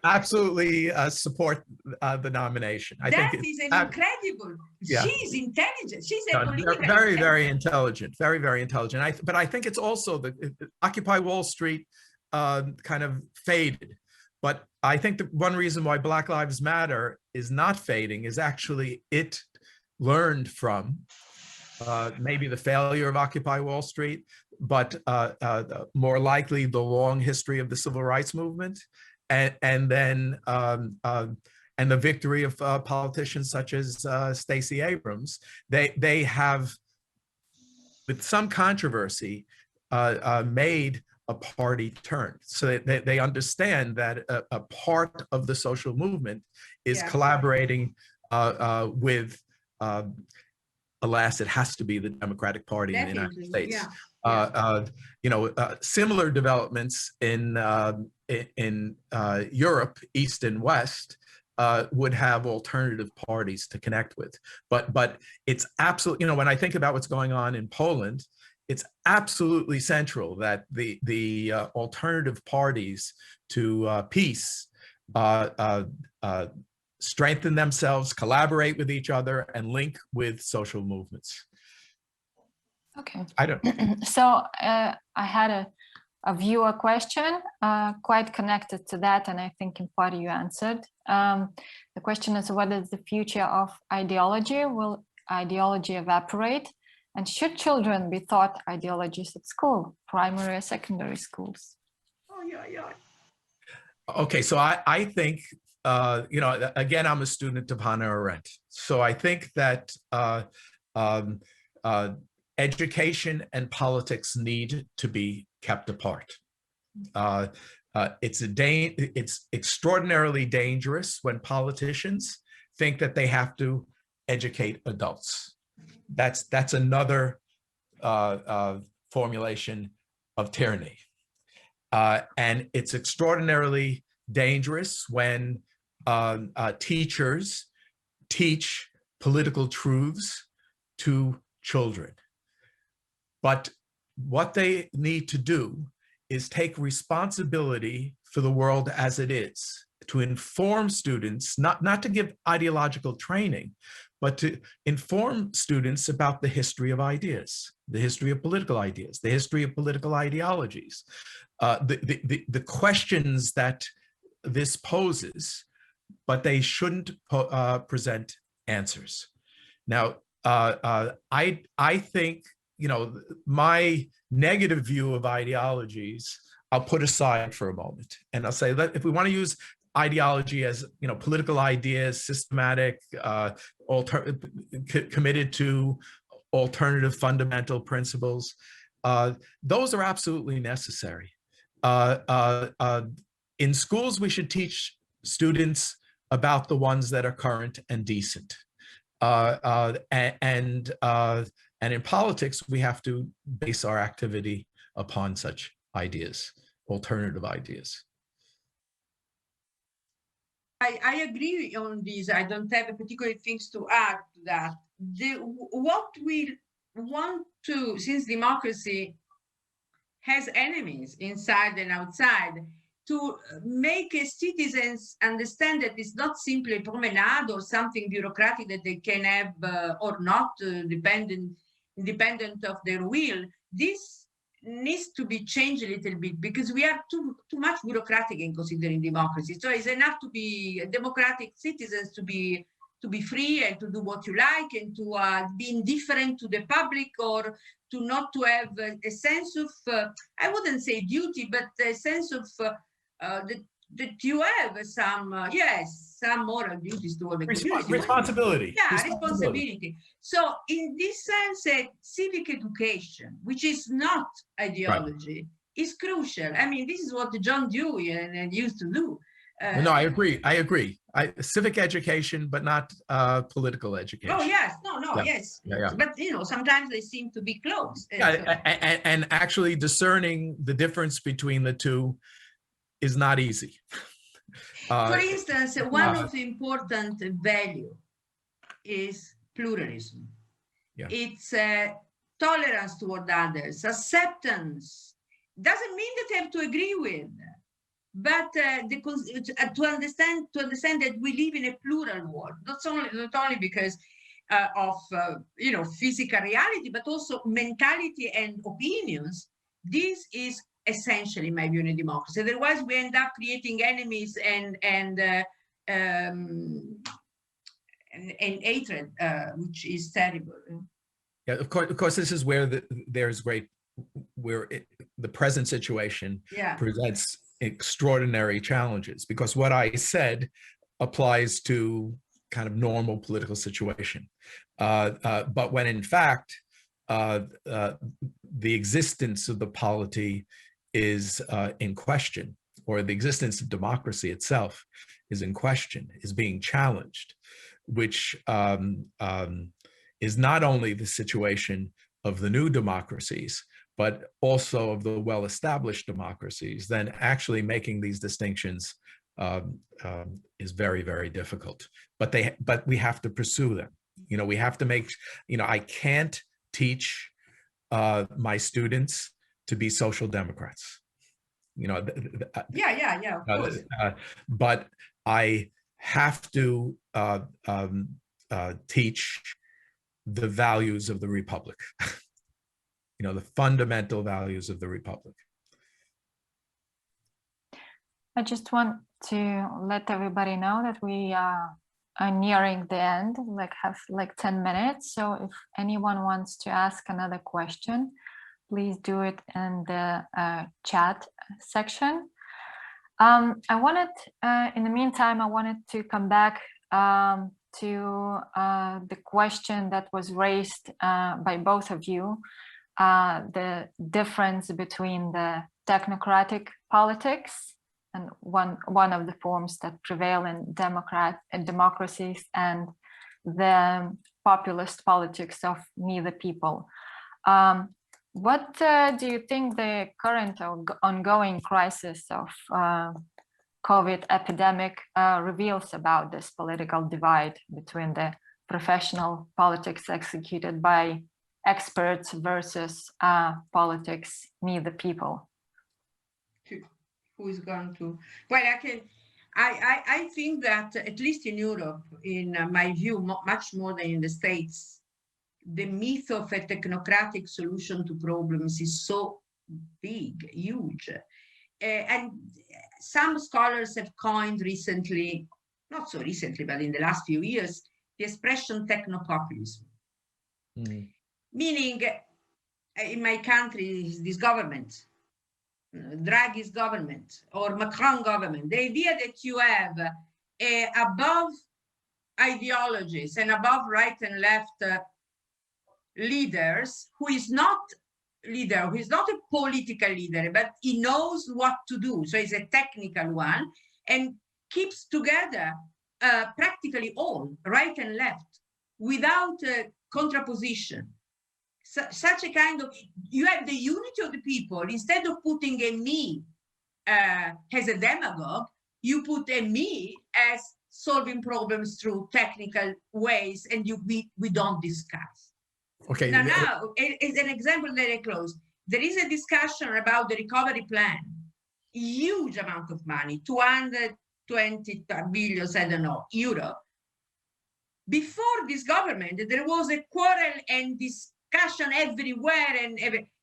absolutely support the nomination. I think is an incredible. Yeah. She's intelligent. She's a political very intelligent, very intelligent. But I think it's also the Occupy Wall Street kind of faded. But I think the one reason why Black Lives Matter is not fading is actually it learned from maybe the failure of Occupy Wall Street, but more likely the long history of the civil rights movement, and then the victory of politicians such as Stacey Abrams. They have, with some controversy, made a party turn. So they understand that a part of the social movement is collaborating with alas, it has to be the Democratic Party in the United States. Similar developments in Europe, East and West, would have alternative parties to connect with. But it's absolutely, when I think about what's going on in Poland, it's absolutely central that the alternative parties to peace strengthen themselves, collaborate with each other, and link with social movements. Okay. I don't. So I had a viewer question quite connected to that, and I think in part you answered. The question is, what is the future of ideology? Will ideology evaporate? And should children be taught ideologies at school, primary or secondary schools? Okay, so I think, again, I'm a student of Hannah Arendt. So I think that education and politics need to be kept apart. It's extraordinarily dangerous when politicians think that they have to educate adults. That's another formulation of tyranny. And it's extraordinarily dangerous when teachers teach political truths to children. But what they need to do is take responsibility for the world as it is, to inform students, not to give ideological training, but to inform students about the history of ideas, the history of political ideas, the history of political ideologies, the questions that this poses, but they shouldn't present answers. Now, I think, you know, my negative view of ideologies, I'll put aside for a moment, and I'll say that if we want to use ideology as, you know, political ideas, systematic, committed to alternative fundamental principles, those are absolutely necessary. In schools, we should teach students about the ones that are current and decent. And in politics, we have to base our activity upon such ideas, alternative ideas. I agree on this. I don't have particular things to add to that. What we want to, since democracy has enemies inside and outside, to make citizens understand that it's not simply a promenade or something bureaucratic that they can have or not, independent of their will. This needs to be changed a little bit, because we are too much bureaucratic in considering democracy. So it's enough to be democratic citizens, to be free and to do what you like, and to be indifferent to the public, or to not to have a sense of, I wouldn't say duty, but a sense of that you have some, some moral duties toward the community. Responsibility. Yeah, responsibility. So in this sense, civic education, which is not ideology, is crucial. I mean, this is what John Dewey used to do. No, I agree. Civic education, but not political education. Oh, yes. No, yeah. Yes. Yeah. But, you know, sometimes they seem to be close. And actually discerning the difference between the two is not easy. For instance, one of the important value is pluralism. Yeah. It's tolerance toward others, acceptance. Doesn't mean that you have to agree with, but to understand that we live in a plural world, not only because of you know, physical reality, but also mentality and opinions. This is essentially, in my view, in a democracy. Otherwise, we end up creating enemies and hatred, which is terrible. Yeah, of course, this is where the present situation presents extraordinary challenges, because what I said applies to kind of normal political situation, but when in fact the existence of the polity is in question, or the existence of democracy itself is in question, is being challenged, which is not only the situation of the new democracies, but also of the well-established democracies, then actually making these distinctions is very, very difficult. But we have to pursue them. You know, we have to make, you know, I can't teach my students to be social democrats. You know, of course. But I have to teach the values of the Republic. You know, the fundamental values of the Republic. I just want to let everybody know that we are nearing the end, have 10 minutes. So if anyone wants to ask another question, please do it in the chat section. In the meantime, I wanted to come back to the question that was raised by both of you, the difference between the technocratic politics and one of the forms that prevail in democracies, and the populist politics of neither people. What do you think the current ongoing crisis of COVID epidemic reveals about this political divide between the professional politics executed by experts versus politics me the people. Who is going to? Well, I think that at least in Europe, in my view, much more than in the States, the myth of a technocratic solution to problems is so big, huge. And some scholars have coined recently, not so recently, but in the last few years, the expression technopopulism. Meaning, in my country, this government, Draghi's government or Macron government, the idea that you have above ideologies and above right and left leaders who is not a political leader, but he knows what to do. So he's a technical one and keeps together practically all, right and left, without contraposition. Such a kind of, you have the unity of the people. Instead of putting a me as a demagogue, you put a me as solving problems through technical ways, and we don't discuss. Okay. Now, as an example that I close, there is a discussion about the recovery plan, huge amount of money, 220 billion, I don't know, euro. Before this government, there was a quarrel and discussion everywhere, and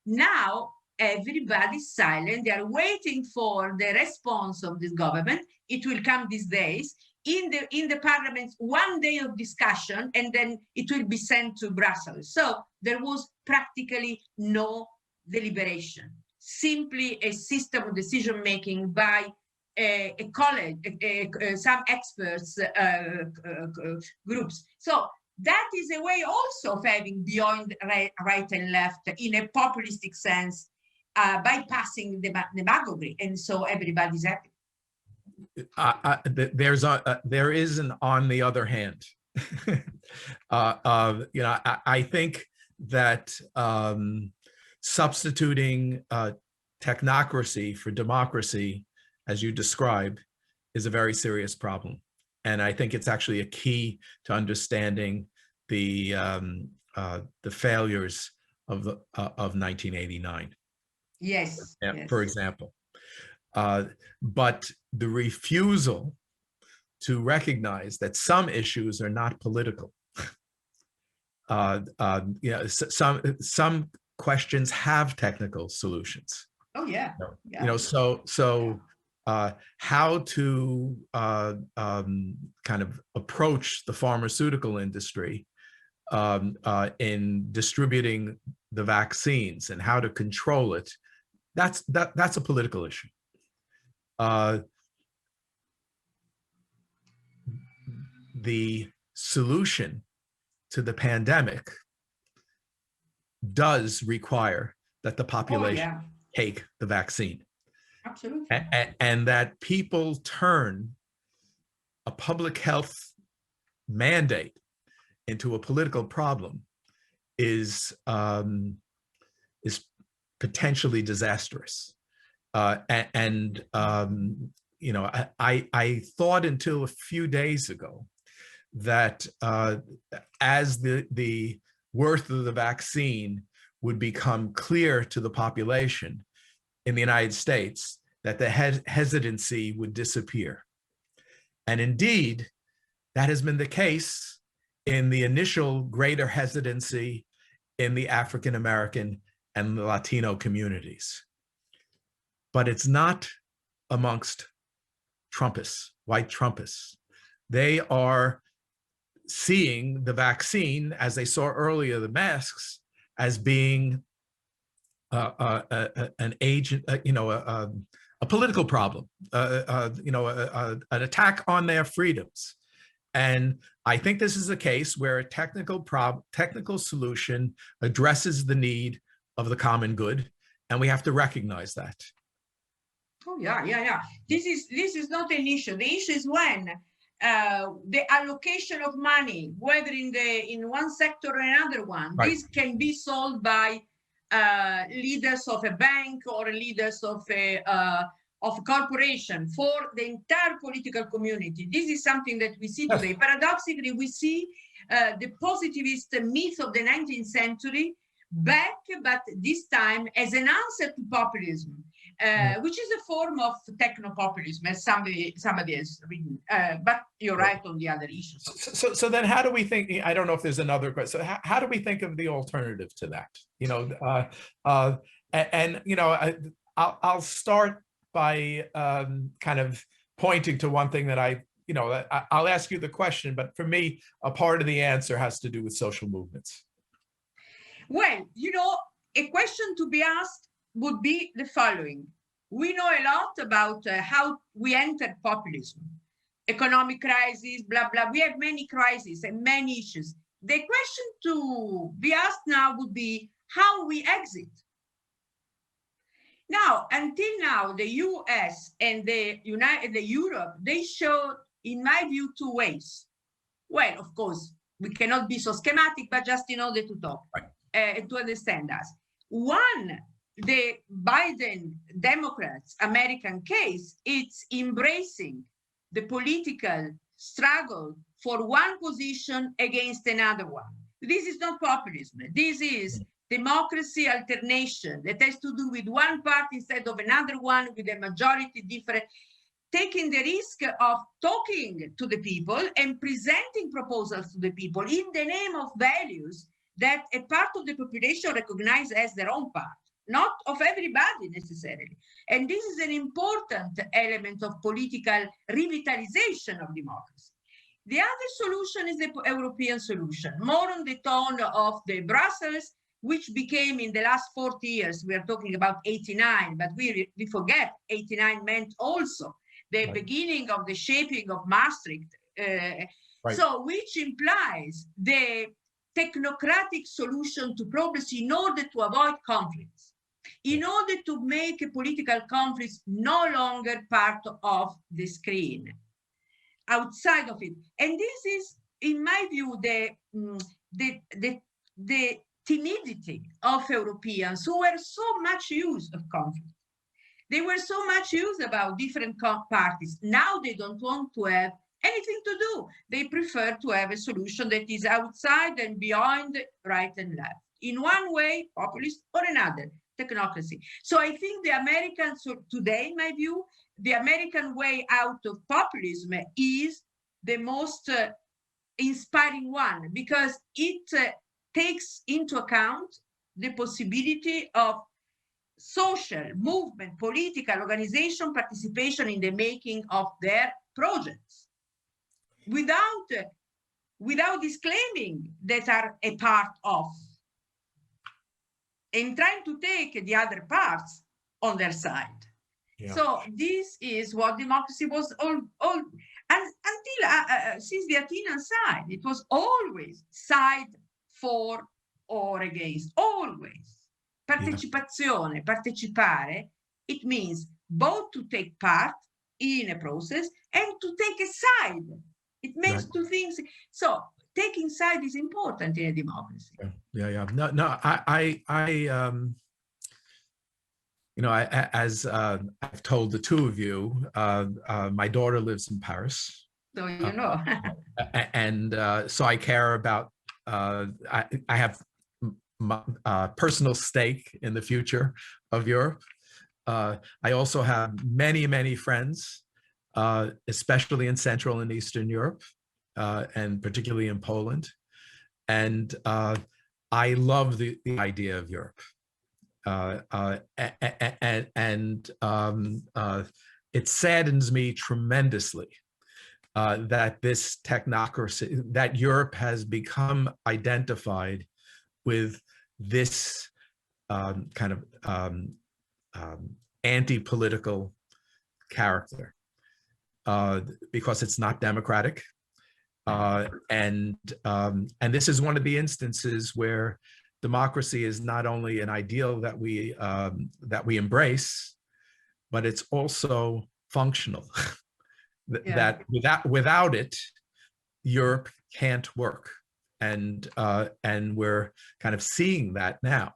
now everybody's silent. They are waiting for the response of this government. It will come these days. In the parliament, 1 day of discussion, and then it will be sent to Brussels. So there was practically no deliberation, simply a system of decision making by a college, some experts groups. So that is a way also of having beyond right and left in a populistic sense, bypassing the demagoguery, and so everybody's happy. There is an on the other hand. I think that substituting technocracy for democracy, as you described, is a very serious problem, and I think it's actually a key to understanding the failures of 1989. Yes. For example. But the refusal to recognize that some issues are not political. Some questions have technical solutions. Oh yeah. How to kind of approach the pharmaceutical industry in distributing the vaccines and how to control it, that's a political issue. The solution to the pandemic does require that the population take the vaccine. Absolutely. And that people turn a public health mandate into a political problem is potentially disastrous. I thought until a few days ago that as the worth of the vaccine would become clear to the population in the United States, that the hesitancy would disappear. And indeed, that has been the case in the initial greater hesitancy in the African American and the Latino communities. But it's not amongst Trumpists, white Trumpists. They are seeing the vaccine, as they saw earlier, the masks, as being an agent, a political problem, an attack on their freedoms. And I think this is a case where a technical solution addresses the need of the common good, and we have to recognize that. Oh yeah. This is not an issue. The issue is when the allocation of money, whether in one sector or another one, right, this can be solved by leaders of a bank or leaders of a of corporation for the entire political community. This is something that we see today. Paradoxically, we see the positivist myth of the 19th century back, but this time as an answer to populism, which is a form of techno-populism, as somebody has written. But you're right on the other issues. So then how do we think, I don't know if there's another question, so how do we think of the alternative to that? You know, and you know, I'll start by kind of pointing to one thing that I'll ask you the question, but for me, a part of the answer has to do with social movements. Well, you know, a question to be asked would be the following. We know a lot about how we entered populism, economic crisis, blah, blah. We have many crises and many issues. The question to be asked now would be how we exit. Now, until now, the US and the Europe, they showed, in my view, two ways. Well, of course, we cannot be so schematic, but just in order to talk, to understand us. One, the Biden Democrats American case, it's embracing the political struggle for one position against another one. This is not populism. This is democracy alternation that has to do with one party instead of another one, with a majority different, taking the risk of talking to the people and presenting proposals to the people in the name of values that a part of the population recognizes as their own part, not of everybody necessarily. And this is an important element of political revitalization of democracy. The other solution is the European solution, more on the tone of the Brussels, which became in the last 40 years, we are talking about 89, but we forget 89 meant also the beginning of the shaping of Maastricht. So which implies the technocratic solution to problems in order to avoid conflicts, in order to make a political conflict no longer part of the screen, outside of it. And this is, in my view, the timidity of Europeans who were so much used of conflict. They were so much used about different parties. Now they don't want to have anything to do. They prefer to have a solution that is outside and beyond right and left. In one way, populist, or another, technocracy. So I think the Americans today, in my view, the American way out of populism is the most inspiring one, because it takes into account the possibility of social movement, political organization, participation in the making of their projects, without disclaiming that are a part of, and trying to take the other parts on their side. Yeah. So this is what democracy was all until since the Athenian side, it was always side for or against, always. Partecipazione, partecipare, it means both to take part in a process and to take a side. It makes two things. So taking side is important in a democracy. Yeah. No. As I've told the two of you, my daughter lives in Paris. So you know. And so I care about. I have personal stake in the future of Europe. I also have many friends, especially in Central and Eastern Europe, and particularly in Poland. And I love the idea of Europe. It saddens me tremendously that this technocracy, that Europe has become identified with this kind of anti-political character, because it's not democratic, and this is one of the instances where democracy is not only an ideal that we embrace, but it's also functional. That without it, Europe can't work. And we're kind of seeing that now.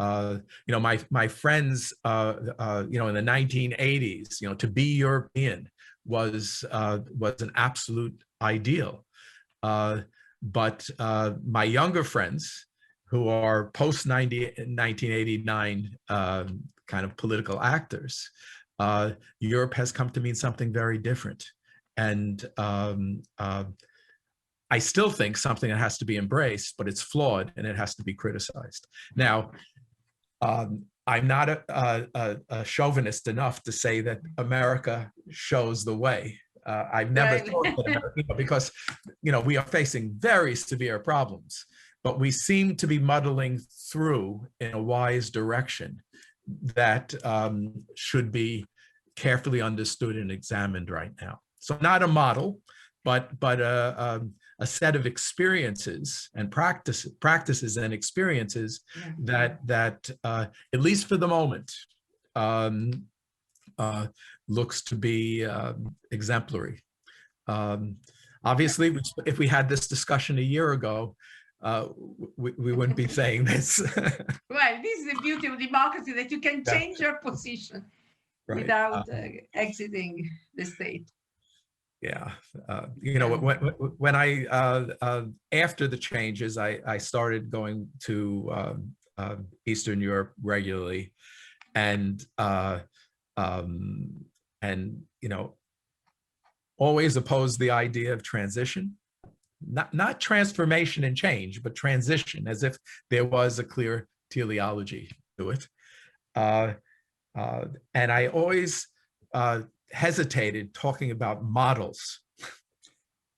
You know, my friends, you know, in the 1980s, you know, to be European was an absolute ideal. But my younger friends, who are post-1989 kind of political actors, Europe has come to mean something very different. And I still think something that has to be embraced, but it's flawed and it has to be criticized. Now, I'm not a chauvinist enough to say that America shows the way. I've never thought that America, because, you know, we are facing very severe problems, but we seem to be muddling through in a wise direction that should be carefully understood and examined right now. So not a model, but a set of experiences and practices and experiences that at least for the moment looks to be exemplary. Obviously, if we had this discussion a year ago, we wouldn't be saying this. Well, this is the beauty of democracy, that you can change your position without exiting the state. Yeah, you know, when I after the changes, I started going to Eastern Europe regularly, and you know, always opposed the idea of transition, not transformation and change, but transition, as if there was a clear teleology to it, and I always hesitated talking about models.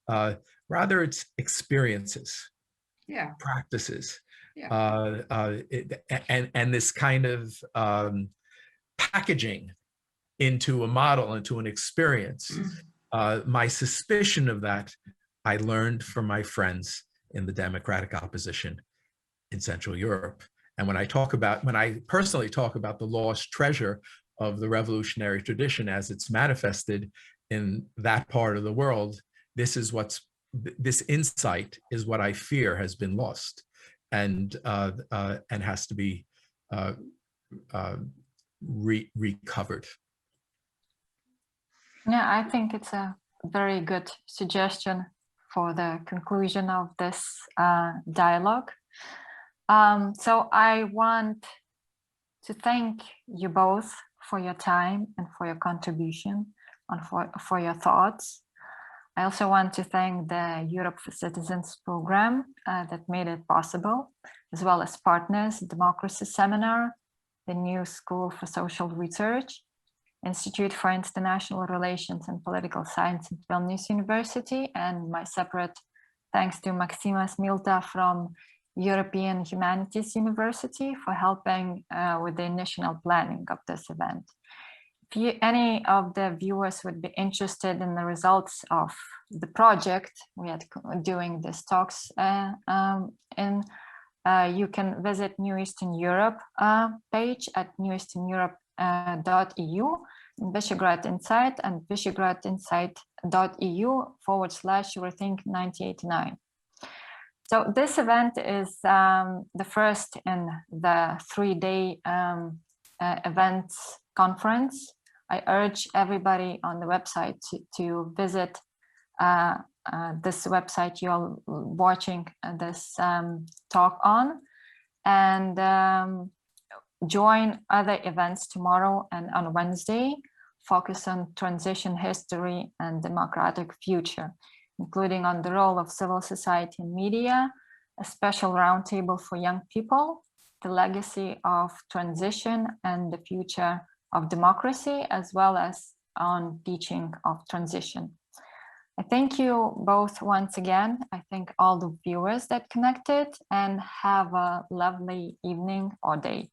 Rather, it's experiences, practices, and this kind of packaging into a model, into an experience. My suspicion of that, I learned from my friends in the democratic opposition in Central Europe. And when I personally talk about the lost treasure of the revolutionary tradition as it's manifested in that part of the world, this insight is what I fear has been lost, and has to be recovered. Yeah, I think it's a very good suggestion for the conclusion of this dialogue. So I want to thank you both for your time and for your contribution and for your thoughts. I also want to thank the Europe for Citizens program that made it possible, as well as partners, Democracy Seminar, the New School for Social Research, Institute for International Relations and Political Science at Vilnius University, and my separate thanks to Maximas Milta from European Humanities University for helping with the initial planning of this event. If any of the viewers would be interested in the results of the project we are doing these talks you can visit New Eastern Europe page at neweasterneurope.eu, Visegrad Insight and visegradinsight.eu/Rethink 1989. So this event is the first in the 3-day events conference. I urge everybody on the website to visit this website you're watching this talk on, and join other events tomorrow and on Wednesday, focus on transition history and democratic future, including on the role of civil society and media, a special roundtable for young people, the legacy of transition and the future of democracy, as well as on teaching of transition. I thank you both once again. I thank all the viewers that connected, and have a lovely evening or day.